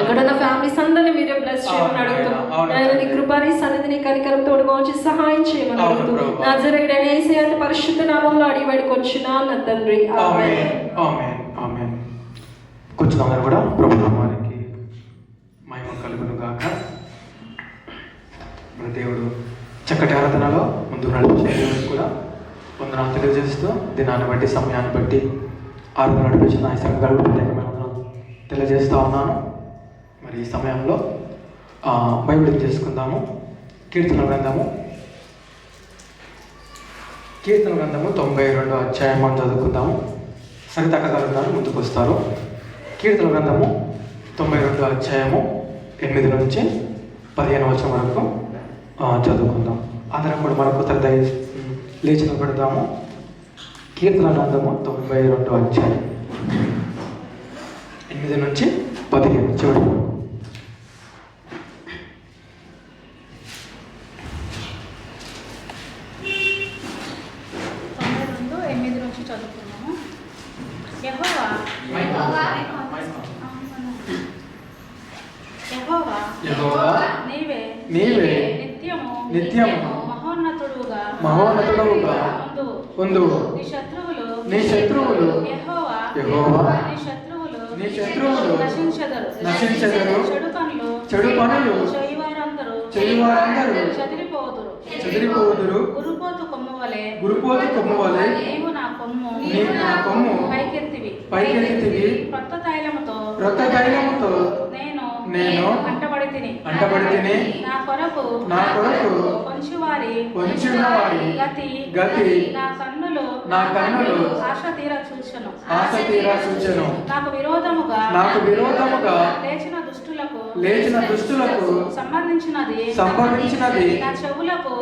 ఇక్కడ ఉన్న ఫ్యామిలీస్ అందరినీ మీరే బ్లెస్ చేయమని అడుగుతున్నాం. ఆయన నీ కృపని సన్నిధిని కనికరం తోడుగా ఉంచి సహాయం చేయమని అడుగుతూ నజరేయుడైన యేసయ్య అతి పరిశుద్ధ నామములో అడిగి వేడుకొంచున్నాను నా తండ్రి, ఆమేన్. ఆమేన్, ఆమేన్. కొంచెం అందరూ కూడా ప్రభు నామానికి మహిమ కలుగును గాక. మన దేవుడు చక్కటి ఆరాధనలో ముందు నడిపించే దేవుడికి కూడా వందనాలు తెలియజేస్తూ, దినాన్ని బట్టి సమయాన్ని బట్టి ఆరాధన నడిపించిన ఈ సంఘాలు ప్రత్యేకమైన వందనాలు తెలియజేస్తూ ఉన్నాను. మరి ఈ సమయంలో బైబిల్ చేసుకుందాము. కీర్తన గ్రంథము 92వ అధ్యాయం మనం చదువుకుందాము. సరితక్క గారు ఉన్నారు, ముందుకు వస్తారు. కీర్తన గ్రంథము 92వ అధ్యాయము 8 నుంచి 15 వచనం వరకు చదువుకుందాం. అందరం కూడా మరొక లేచిన పెడదాము. కీర్తన గ్రంథము 92వ అధ్యాయం 8 నుంచి 15 చివరి. నీవే నిత్యము మహోన్నతుడవుగా ఉండు. నీ శత్రువులు యెహోవా నీ శత్రువులు నశించెదరు. చెడు పనులు చేయువారందరూ చెదిరిపోదురు. గురుపోతు కొమ్ము వలె నీవు నా కొమ్ము పైకెత్తివి. క్రొత్త తైలముతో నేను అంటబడి తిని నా కొరకు కొంచెవారి గతి నా కన్నులు ఆశ తీరా చూచెను. నాకు విరోధముగా లేచిన దుష్టులకు సంబంధించినది నా చెవులకు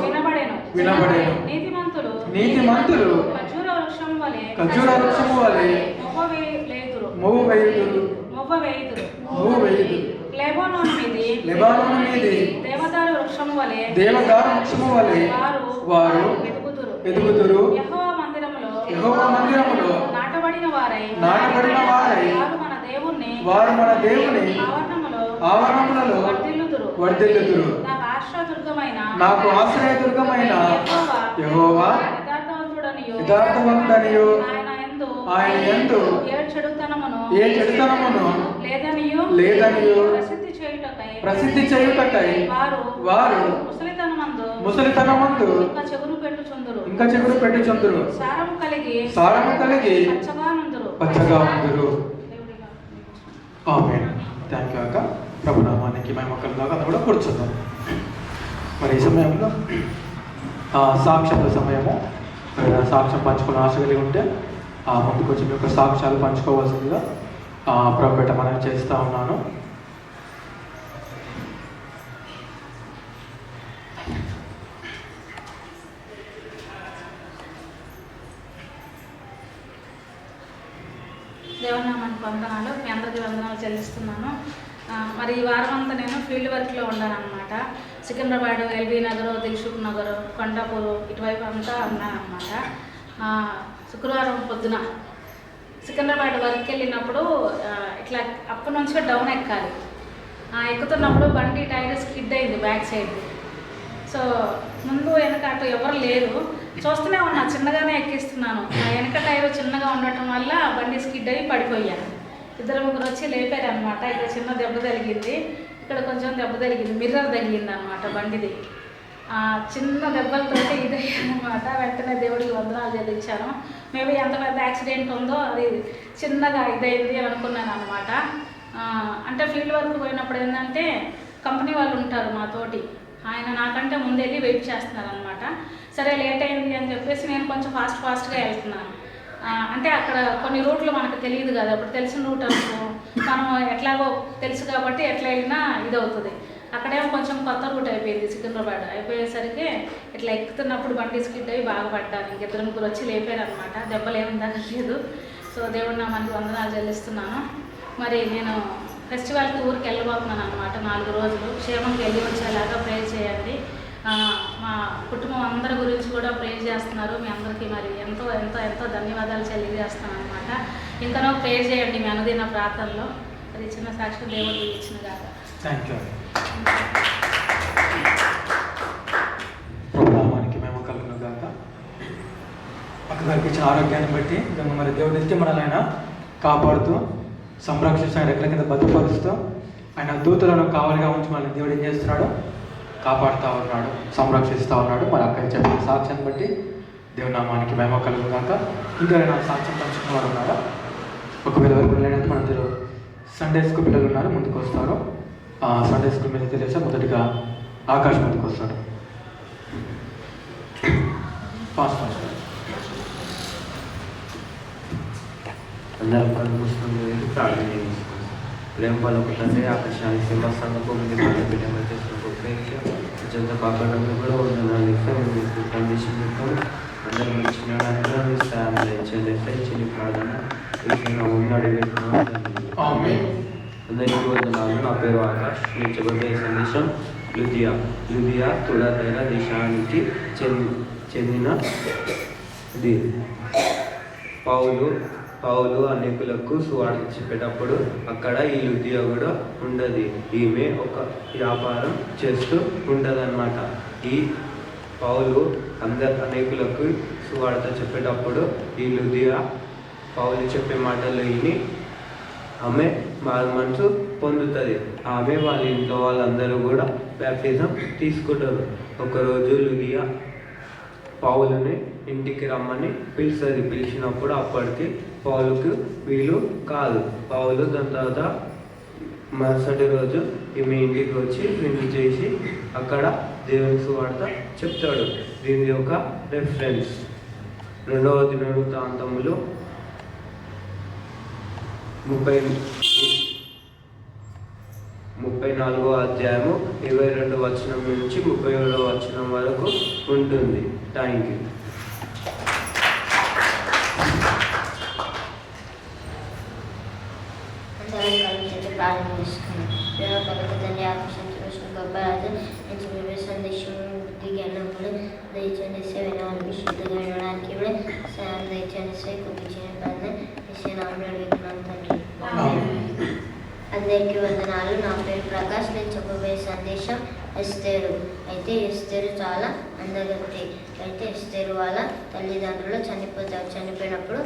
వినబడెను. నీతిమంతులు ఖర్జూర వృక్షము వలె మొవ్వ వేయుదురు. లెబానోను మీది దేవదారు వృక్షము వలె వారు వెదుగుదురు. యెహోవా మందిరములో నాటబడిన వారై వారు మన దేవుని ఆవరణములలో వర్ధిల్లుదురు. నాకు ఆశ్రయదుర్గమైన యెహోవా యథార్థవంతుడనియు ఆయన యందు ఏ చెడుతనమును లేదనియు ప్రసిద్ధి చేయుటకై వారు ముసలితనమందు ఇంకా చెగురు పెట్టుచుందురు. సారము కలిగి పచ్చగా ఉందురు. ఆమేన్. థ్యాంక్ యూ అక్క. ప్రభునామానికి మహిమ కలుగుగాక. అది కూడా కూర్చుందాం. మరి ఈ సమయంలో సాక్ష్యాల సమయము. సాక్ష్యం పంచుకునే ఆశ కలిగి ఉంటే ముందుకు వచ్చి మీ యొక్క సాక్ష్యాలు పంచుకోవాల్సిందిగా ప్రభుపేట మనం చేస్తూ ఉన్నాను. దేవునామానికి వందనాలు. మీ అందరికీ వందనాలు చెల్లిస్తున్నాను. మరి ఈ వారం అంతా నేను ఫీల్డ్ వర్క్లో ఉన్నాను అనమాట. సికింద్రాబాద్, ఎల్బీ నగర్, దిల్సుఖ్ నగర్, కొండాపూర్ ఇటువైపు అంతా ఉన్నాను అనమాట. శుక్రవారం పొద్దున సికింద్రాబాద్ వర్క్కి వెళ్ళినప్పుడు ఇట్లా అప్పటి నుంచి డౌన్ ఎక్కాలి. ఎక్కుతున్నప్పుడు బండి టైర్ స్కిడ్ అయింది బ్యాక్ సైడ్. సో ముందు వెనక అటు ఎవరు లేరు. చూస్తూనే ఉన్నా, చిన్నగానే ఎక్కిస్తున్నాను. ఆ వెనక టైర్ చిన్నగా ఉండటం వల్ల బండి స్కిడ్ అయ్యి పడిపోయాను. 2-3 వచ్చి లేపారు అనమాట. ఇక్కడ చిన్న దెబ్బ తగిలింది, ఇక్కడ కొంచెం దెబ్బ తగిలింది, మిర్రర్ తగిలింది అనమాట బండిది. చిన్న దెబ్బలతో ఇదయ్యానమాట. వెంటనే దేవుడికి వందనాలు చెల్లించాను. మేబీ ఎంత పెద్ద యాక్సిడెంట్ ఉందో అది చిన్నగా ఇదైంది అని అనుకున్నాను అనమాట. అంటే ఫీల్డ్ వర్క్ పోయినప్పుడు ఏంటంటే కంపెనీ వాళ్ళు ఉంటారు మాతోటి. ఆయన నాకంటే ముందు వెళ్ళి వెయిట్ చేస్తున్నారు అనమాట. సరే లేట్ అయింది అని చెప్పేసి నేను కొంచెం ఫాస్ట్గా వెళ్తున్నాను. అంటే అక్కడ కొన్ని రూట్లు మనకు తెలియదు కదా. అప్పుడు తెలిసిన రూట్ అనుకో మనం ఎట్లాగో తెలుసు కాబట్టి ఎట్లా వెళ్ళినా ఇది అవుతుంది. అక్కడేమో కొంచెం కొత్త రూట్ అయిపోయింది. సికింద్రాబాద్ అయిపోయేసరికి ఇట్లా ఎక్కుతున్నప్పుడు బండి స్కిడ్ అయ్యి బాగా పడ్డాను. 2-3 వచ్చి లేపారు అనమాట. దెబ్బలు ఏమి తగ్గలేదు. సో దేవుడి నామానికి వందనాలు చెల్లిస్తున్నాను. మరి నేను ఫెస్టివల్కి ఊరికి వెళ్ళబోతున్నాను అనమాట. 4 రోజులు క్షేమంకి వెళ్ళి వచ్చేలాగా ప్రే చేయండి. మా కుటుంబం అందరి గురించి కూడా ప్రే చేస్తున్నారు. మీ అందరికీ మరి ఎంతో ఎంతో ఎంతో ధన్యవాదాలు తెలియజేస్తాను అనమాట. ఇంకనో ప్రే చేయండి మీ అనుదిన ప్రార్థనలో. అది చిన్న సాక్షి దేవుడు ఇచ్చిన కాక. Thank you. ప్రభునామానికి మేము కలుగును గాక. అక్కడికి ఇచ్చిన ఆరోగ్యాన్ని బట్టి మరి దేవుడి నిత్యం మనల్ని ఆయన కాపాడుతూ సంరక్షిస్తూ ఆయన రెక్కల కింద భద్రపరుస్తూ ఆయన దూతలను కావలిగా ఉంచి మనల్ని దేవుడు ఏం చేస్తున్నాడు, కాపాడుతూ ఉన్నాడు, సంరక్షిస్తూ ఉన్నాడు. మరి అక్కడ చెప్పిన సాక్ష్యాన్ని బట్టి దేవుని నామానికి మహిమ కలుగును గాక. ఇంకా నా సాక్ష్యం పంచుకున్న వారు ఉన్నారా? ఒకవేళ వరకు లేదంటే మన దగ్గర సండే స్కూల్ పిల్లలు ఉన్నారు, ముందుకు వస్తారు. సండే స్కూల్ మీద తెలియసా మొదటిగా ఆకాశ్ ముందుకు వస్తాడు. ఫాస్ట్ అందరం ప్రారంభిస్తుంది ప్రార్థన చేయించుకోండి. ప్రేమ వాళ్ళకు తండ్రి ఆకాశాన్ని సింహాసనకు బిడ్డగా చేసుకుంటూ కాపాడంలో కూడా వందనాలు మీకు కండిషన్ అందరం ఇచ్చిన ఇచ్చిన ప్రార్థన ఉన్నాడు అందరికీ వందనాలు. నా పేరు ఆకాష్. నేను చెప్పబోయే సందేశం లుదియా తుడాతైర దేశానికి చెందినది. పౌలు అనేకులకు సువార్త చెప్పేటప్పుడు అక్కడ ఈ లుదియా కూడా ఉండదు. ఈమె ఒక వ్యాపారం చేస్తూ ఉండదన్నమాట. ఈ పౌలు అనేకులకు సువార్త చెప్పేటప్పుడు ఈ లుదియా పౌలు చెప్పే మాటలు విని ఆమె మారు మనసు పొందుతుంది. ఆమె వాళ్ళ ఇంట్లో వాళ్ళందరూ కూడా బ్యాప్టిజం తీసుకుంటారు. ఒకరోజు లుదియా పౌలుని ఇంటికి రమ్మని పిలుస్తుంది. పిలిచినప్పుడు అప్పటికి పౌలుకు వీలు కాదు. పౌలు దాని తర్వాత మరుసటి రోజు ఈమె ఇంటికి వచ్చి విందు చేసి అక్కడ దేవుని సువార్త చెప్తాడు. దీని యొక్క రెఫరెన్స్ 2వ దినవృత్తాంతములు 34వ అధ్యాయము 22వ వచనం నుంచి 37వ వచనం వరకు ఉంటుంది. Thank you. ప్రారంభిస్తున్నాం. తండ్రి ఆకర్షించి వచ్చిన గొప్ప రాజు నుంచి మీ సందేశం బుద్ధి జ్ఞానం కూడా దయచేయండి. వినాలని విశుద్ధంగా వినడానికి కూడా సాయం దయచేయండి. కుట్టి చేయని పని విషయాలు అడుగుతున్నాను తండ్రి. అందరికీ వందనాలు. నా పేరు ప్రకాష్. నేను చెప్పబోయే సందేశం ఎస్తేరు. అయితే ఎస్తేరు చాలా అందగత్తి. అయితే ఎస్తేరు వాళ్ళ తల్లిదండ్రులు చనిపోతారు. చనిపోయినప్పుడు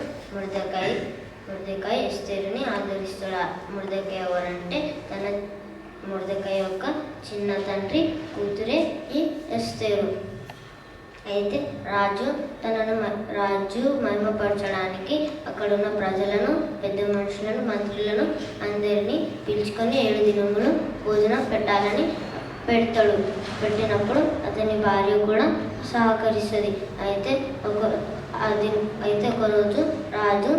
మొర్దెకాయి ఎస్తేరుని ఆదరిస్తాడు. మొర్దెకాయి ఎవరంటే మొర్దెకాయి యొక్క చిన్న తండ్రి కూతురే ఈ ఎస్తేరు. అయితే రాజు మహిమపరచడానికి అక్కడున్న ప్రజలను, పెద్ద మనుషులను, మంత్రులను అందరినీ పిలుచుకొని 7 దినములు భోజనం పెట్టాలని పెడతాడు. పెట్టినప్పుడు అతని భార్య కూడా సహకరిస్తుంది. అయితే ఒకరోజు రాజు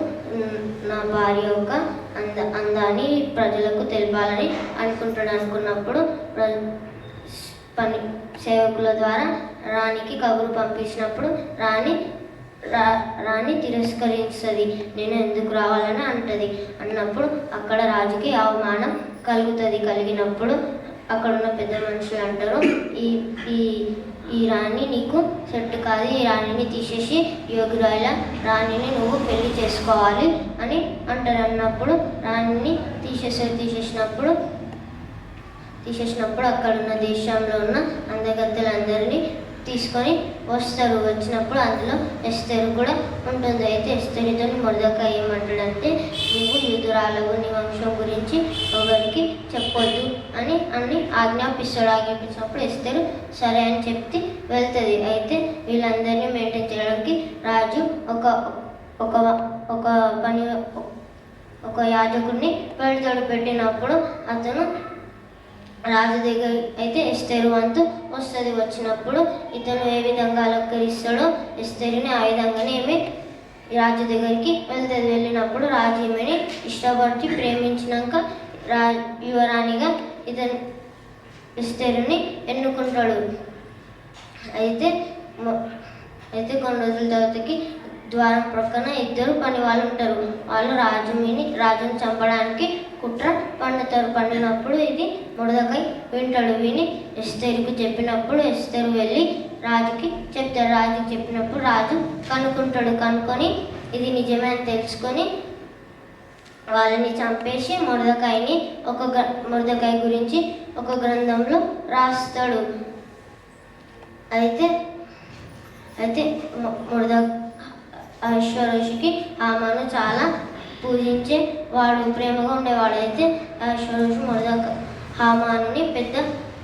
నా భార్య యొక్క అందాన్ని ప్రజలకు తెలపాలని అనుకున్నప్పుడు సేవకుల ద్వారా రాణికి కబురు పంపించినప్పుడు రాణి తిరస్కరిస్తుంది. నేను ఎందుకు రావాలని అంటది. అన్నప్పుడు అక్కడ రాజుకి అవమానం కలుగుతుంది. కలిగినప్పుడు అక్కడున్న పెద్ద మనుషులు అంటారు, ఈ రాణి నీకు సెట్ కాదు, ఈ రాణిని తీసేసి యోగురాల రాణిని నువ్వు పెళ్లి చేసుకోవాలి అని అంటారు. అన్నప్పుడు రాణిని తీసేసినప్పుడు అక్కడున్న దేశంలో ఉన్న అందగత్తెలందరినీ తీసుకొని వస్తారు. వచ్చినప్పుడు అందులో ఎస్తేరు కూడా ఉంటుంది. అయితే ఎస్తేరుతో మొర్దెకాయి ఏమంటాడంటే, నువ్వు యూదురాలవు, నీ వంశం గురించి ఎవరికి చెప్పొద్దు అని ఆజ్ఞాపిస్తాడు. ఆజ్ఞాపించినప్పుడు ఎస్తేరు సరే అని చెప్పి వెళ్తుంది. అయితే వీళ్ళందరినీ మెయింటైన్ చేయడానికి రాజు ఒక యాజకుడిని పెడతాడు. పెట్టినప్పుడు అతను రాజు దగ్గర అయితే ఎస్తేరు వంతు వస్తుంది. వచ్చినప్పుడు ఇతను ఏ విధంగా అలంకరిస్తాడో ఎస్తేరుని ఆ విధంగానే ఈమె రాజు దగ్గరికి వెళ్తుంది. వెళ్ళినప్పుడు రాజు ఈమెని ఇష్టపడి ప్రేమించినాక యువరాణిగా ఇతను ఎస్తేరుని ఎన్నుకుంటాడు. అయితే కొన్ని రోజుల తర్వాతకి ద్వారం ప్రక్కన 2 పని వాళ్ళు ఉంటారు. వాళ్ళు రాజుని చంపడానికి కుట్ర పండినప్పుడు ఇది మొర్దెకాయి వింటాడు. విని ఎస్తేరుకు చెప్పినప్పుడు ఎస్తేరు వెళ్ళి రాజుకి చెప్తాడు. రాజుకి చెప్పినప్పుడు రాజు కనుక్కొని ఇది నిజమే అని తెలుసుకొని వాళ్ళని చంపేసి మొర్దెకాయి గురించి ఒక గ్రంథంలో రాస్తాడు. అయితే అహష్వేరోషుకి హామాను చాలా పూజించే వాడు, ప్రేమగా ఉండేవాడు. అయితే అహష్వేరోషు హామానుని పెద్ద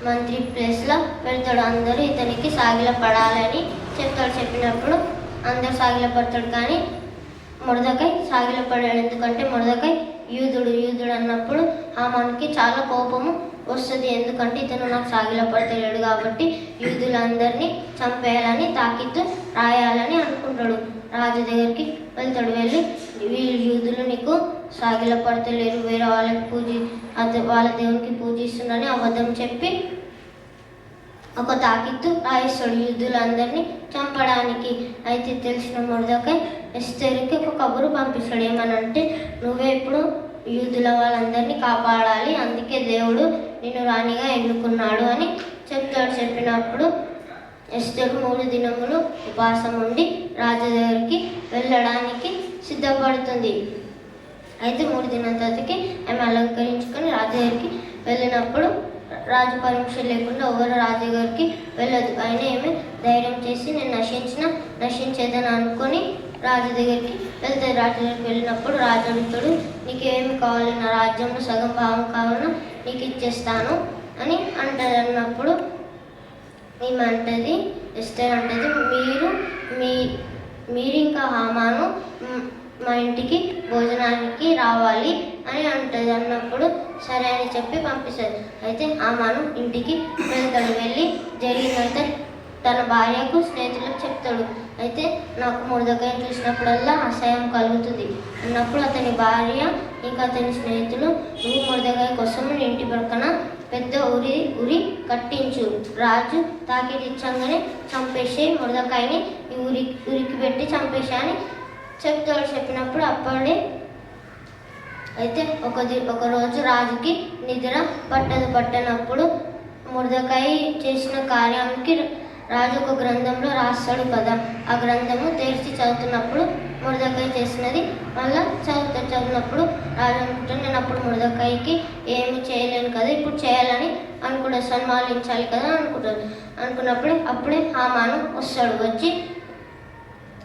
మంత్రి ప్లేస్లో పెడతాడు. అందరూ ఇతనికి సాగిలపడాలని చెప్తాడు. చెప్పినప్పుడు అందరూ సాగిలపడతాడు. కానీ మొర్దెకాయి సాగిలపడాడు. ఎందుకంటే మొర్దెకాయి యూదుడు అన్నప్పుడు హామానుకి చాలా కోపము వస్తుంది. ఎందుకంటే ఇతను నాకు సాగిలపడతలేడు కాబట్టి యూదులందరినీ చంపేయాలని తాకీదు రాయాలని అనుకుంటాడు. రాజు దగ్గరికి వెళ్తాడు. వెళ్ళి వీళ్ళు యూదులు నీకు సాగిలపడతలేరు, వేరే వాళ్ళ దేవునికి పూజిస్తున్నారని అబద్ధం చెప్పి ఒక తాకీదు రాయిస్తాడు యూదులందరినీ చంపడానికి. అయితే తెలిసిన మొర్దెకాయి ఎస్తేరుకి ఒక కబురు పంపిస్తాడు. ఏమనంటే, నువ్వే ఇప్పుడు యూదుల వాళ్ళందరినీ కాపాడాలి, అందుకే దేవుడు నిన్ను రాణిగా ఎన్నుకున్నాడు అని చెప్తాడు. చెప్పినప్పుడు ఎస్తేరు 3 దినములు ఉపవాసం ఉండి రాజు దగ్గరికి వెళ్ళడానికి సిద్ధపడుతుంది. అయితే 3 దినాల తర్వాతకి ఆమె అలంకరించుకొని రాజు దగ్గరికి వెళ్ళినప్పుడు రాజు పర్మిషన్ లేకుండా ఎవరు రాజు దగ్గరికి వెళ్ళదు. అయినా ఏమి ధైర్యం చేసి నేను నశించేదని అనుకొని రాజు దగ్గరికి వెళ్తాడు. రాజు దగ్గరికి వెళ్ళినప్పుడు రాజు అడుగుతాడు, నీకేమి కావాలి, నా రాజ్యంలో సగం భాగం కావాలన్నా నీకు ఇచ్చేస్తాను అని అంటది. అన్నప్పుడు ఏమంటది, ఎస్తేర్ అంటది, మీరు ఇంకా హామాను మా ఇంటికి భోజనానికి రావాలి అని అంటది. అన్నప్పుడు సరే అని చెప్పి పంపిస్తుంది. అయితే హామాను ఇంటికి వెళ్తాడు. వెళ్ళి జరిగిందంతా తన భార్యకు స్నేహితులకు చెప్తాడు. అయితే నాకు మొర్దెకైని చూసినప్పుడల్లా అసహ్యం కలుగుతుంది అన్నప్పుడు అతని భార్య ఇంకా అతని స్నేహితులు, నువ్వు మొర్దెకాయ కోసం నీ ఇంటి ప్రక్కన పెద్ద ఉరి కట్టించు, రాజు తాకిడిచ్చంగానే చంపేసి మొర్దెకాయని ఉరికి పెట్టి చంపేసా అని చెప్తాడు. చెప్పినప్పుడు అప్పుడే అయితే ఒకరోజు రాజుకి నిద్ర పట్టనప్పుడు మొర్దెకాయ చేసిన కార్యానికి రాజు ఒక గ్రంథంలో రాస్తాడు కదా, ఆ గ్రంథము తెరిచి చదువుతున్నప్పుడు మొర్దెకాయ చేసినది మళ్ళీ చదివినప్పుడు రాజు అనుకుంటాడు, నేను అప్పుడు మొర్దెకాయకి ఏమి చేయలేను కదా, ఇప్పుడు చేయాలని అనుకుంటాడు, సన్మానించాలి కదా అనుకున్నప్పుడు అప్పుడే హామాను వస్తాడు.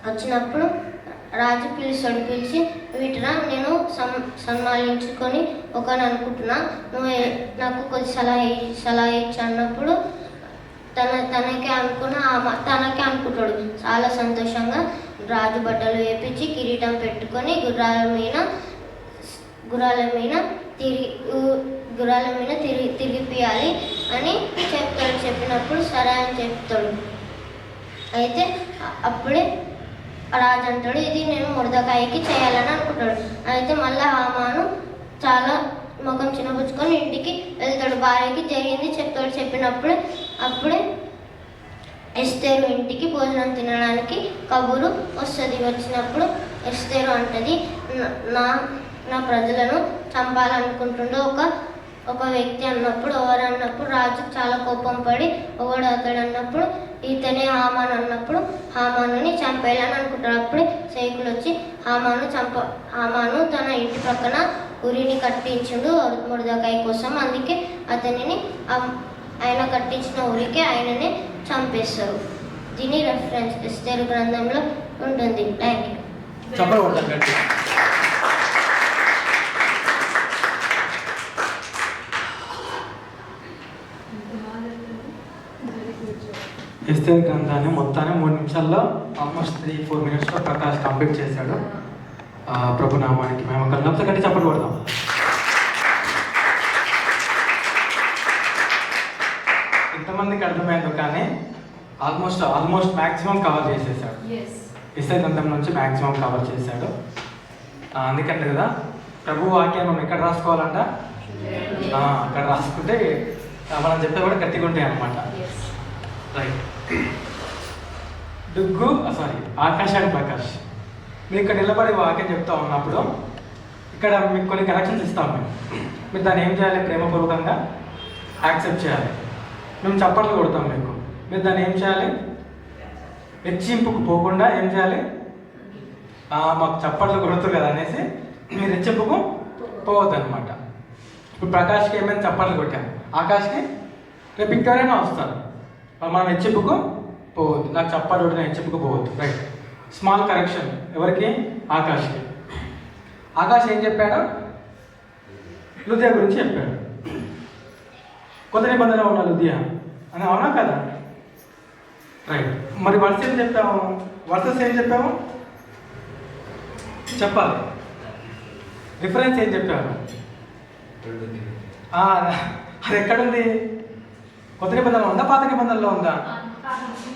వచ్చినప్పుడు రాజు పిలిచి వీటిరా, నేను సన్మానించుకొని ఒకని అనుకుంటున్నా, నువ్వు నాకు కొద్ది సలహా ఇచ్చి అన్నప్పుడు తనకే అనుకుంటాడు. చాలా సంతోషంగా రాజు బట్టలు వేపించి కిరీటం పెట్టుకొని గుర్రాల మీద తిరిగిపియాలి అని చెప్తాడు. చెప్పినప్పుడు సరే అని చెప్తాడు. అయితే అప్పుడే రాజు అంటాడు, ఇది నేను మొర్దెకాయకి చేయాలని అనుకుంటాడు. అయితే మళ్ళీ హామాను చాలా ముఖం చిన్నపుచ్చుకొని ఇంటికి వెళ్తాడు. భార్యకి జరిగింది చెప్తాడు. చెప్పినప్పుడు అప్పుడే ఎస్తేరు ఇంటికి భోజనం తినడానికి కబురు వస్తుంది. వచ్చినప్పుడు ఎస్తేరు అంటది, నా ప్రజలను చంపాలనుకుంటుండే ఒక వ్యక్తి అన్నప్పుడు ఎవరు అన్నప్పుడు రాజు చాలా కోపం పడి ఎవడు అతడు అన్నప్పుడు ఇతనే హామాను అన్నప్పుడు హామానుని చంపేయాలని అనుకుంటాడు. అప్పుడే సైకులు వచ్చి హామాను తన ఇంటి ప్రక్కన ఉరిని కట్టించుడు మొర్దెకాయ కోసం. అందుకే అతనిని ఆయన కట్టించిన ఉరికి ఆయననే చంపేస్తారు. దీని రెఫరెన్స్ ఎస్తేరు గ్రంథంలో ఉంటుంది. Thank you. ఎస్తేరు గ్రంథాన్ని మొత్తాన్ని 3 నిమిషాల్లో ఆల్మోస్ట్ 3-4 మినిట్స్లో ప్రకాష్ కంప్లీట్ చేశాడు. ప్రభు నామానికి మేము ఒకసారి గట్టి చప్పట్లు కొడతాం. ఇంతమందికి అర్థమైందో కానీ ఆల్మోస్ట్ మ్యాక్సిమం కవర్ చేసేసాడు. ఎస్తేరు గ్రంథం నుంచి మ్యాక్సిమం కవర్ చేశాడు. అందుకంటే కదా ప్రభు వాక్యాన్ని మనం ఎక్కడ రాసుకోవాలంట, అక్కడ రాసుకుంటే మనం చెప్పే కూడా గట్టిగా ఉంటాయి అన్నమాట. రైట్. ఆకాశాన్ని ప్రకాష్, మీరు ఇక్కడ నిలబడి వాక్యం చెప్తా ఉన్నప్పుడు ఇక్కడ మీకు కొన్ని కరెక్షన్స్ ఇస్తాము. మీరు దాన్ని ఏం చేయాలి, ప్రేమపూర్వకంగా యాక్సెప్ట్ చేయాలి. మేము చప్పట్లు కొడతాం మీకు, మీరు దాన్ని ఏం చేయాలి, హెచ్చింపుకు పోకుండా ఏం చేయాలి, మాకు చప్పట్లు కొడుతుంది కదా అనేసి మీరు హెచ్చింపుకు పోవద్దు అనమాట. ఇప్పుడు ప్రకాష్కి ఏమైనా చప్పట్లు కొట్టాము, ఆకాష్కి రేపు ఇంకెవరైనా వస్తారు, మనం హెచ్చింపుకు పోవద్దు. నాకు చప్పట్లు కొట్టిన హెచ్చింపుకు పోవద్దు. రైట్. స్మాల్ కరెక్షన్ ఎవరికి, ఆకాష్కి. ఆకాష్ ఏం చెప్పాడు, లుదియా గురించి చెప్పాడు. కొత్త నిబంధనలో ఉన్న లుదియా అని, అవునా కదా? రైట్. మరి వర్సెస్ ఏం చెప్పాము, చెప్పాలి. రిఫరెన్స్ ఏం చెప్పాము, అది ఎక్కడుంది, కొత్త నిబంధనలో ఉందా, పాత నిబంధనలో ఉందా?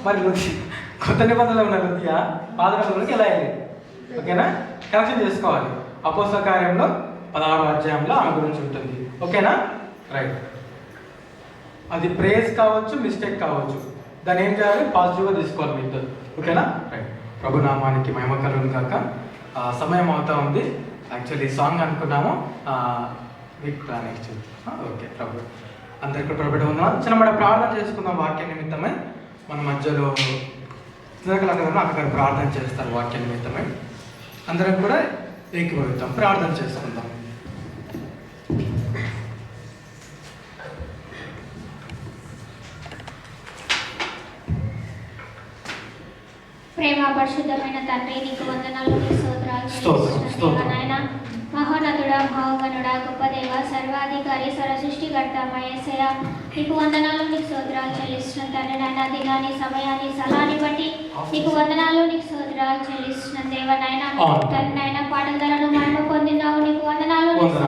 మరి కొత్త నిబంధనలో ఉన్న లుదియా పాత నిబంధనలోకి ఎలా అయింది? ఓకేనా, కరెక్షన్ చేసుకోవాలి. అపోస్తల కార్యంలో 16వ అధ్యాయంలో ఆమె గురించి ఉంటుంది. ఓకేనా? రైట్. అది ప్రేజ్ కావచ్చు, మిస్టేక్ కావచ్చు, దాన్ని ఏం చేయాలి, పాజిటివ్గా తీసుకోవాలి మీ ఇద్దరు. ఓకేనా? రైట్. ప్రభు నామానికి మహిమ కలుగును గాక. సమయం అవుతా ఉంది. యాక్చువల్లీ సాంగ్ అనుకున్నాము, నెక్స్ట్. ఓకే. ప్రభు అందరికీ ప్రభు ఉన్నాం. చిన్నమాట ప్రార్థన చేసుకుందాం వాక్య నిమిత్తమై. మన మధ్యలో అక్కడ ప్రార్థన చేస్తారు వాక్య నిమిత్తమై. అందరం కూడా ఏకీభవిద్దాం, ప్రార్థన చేసుకుందాం. ప్రేమ పరిశుద్ధమైన తండ్రి నీకు వందనాలు నీకు స్తోత్రాలు స్తోత్రం. నాయన మహోన్నతుడా మహోగనుడా గొప్ప దేవ సర్వాధికారి సర్వసృష్టికర్త మహేశయ నీకు వందనాలు నీకు స్తోత్రాలు చెల్లిస్తున్నాను తండ్రి నాయన దినాన్ని సమయాన్ని సలాన్ని బట్టి నీకు వందనాలు నీకు స్తోత్రాలు చెల్లిస్తున్నాను దేవ నాయన తండ్రి నాయన పాటల ధరను మహిమ పొందినావు నీకు వందనాలు నీకు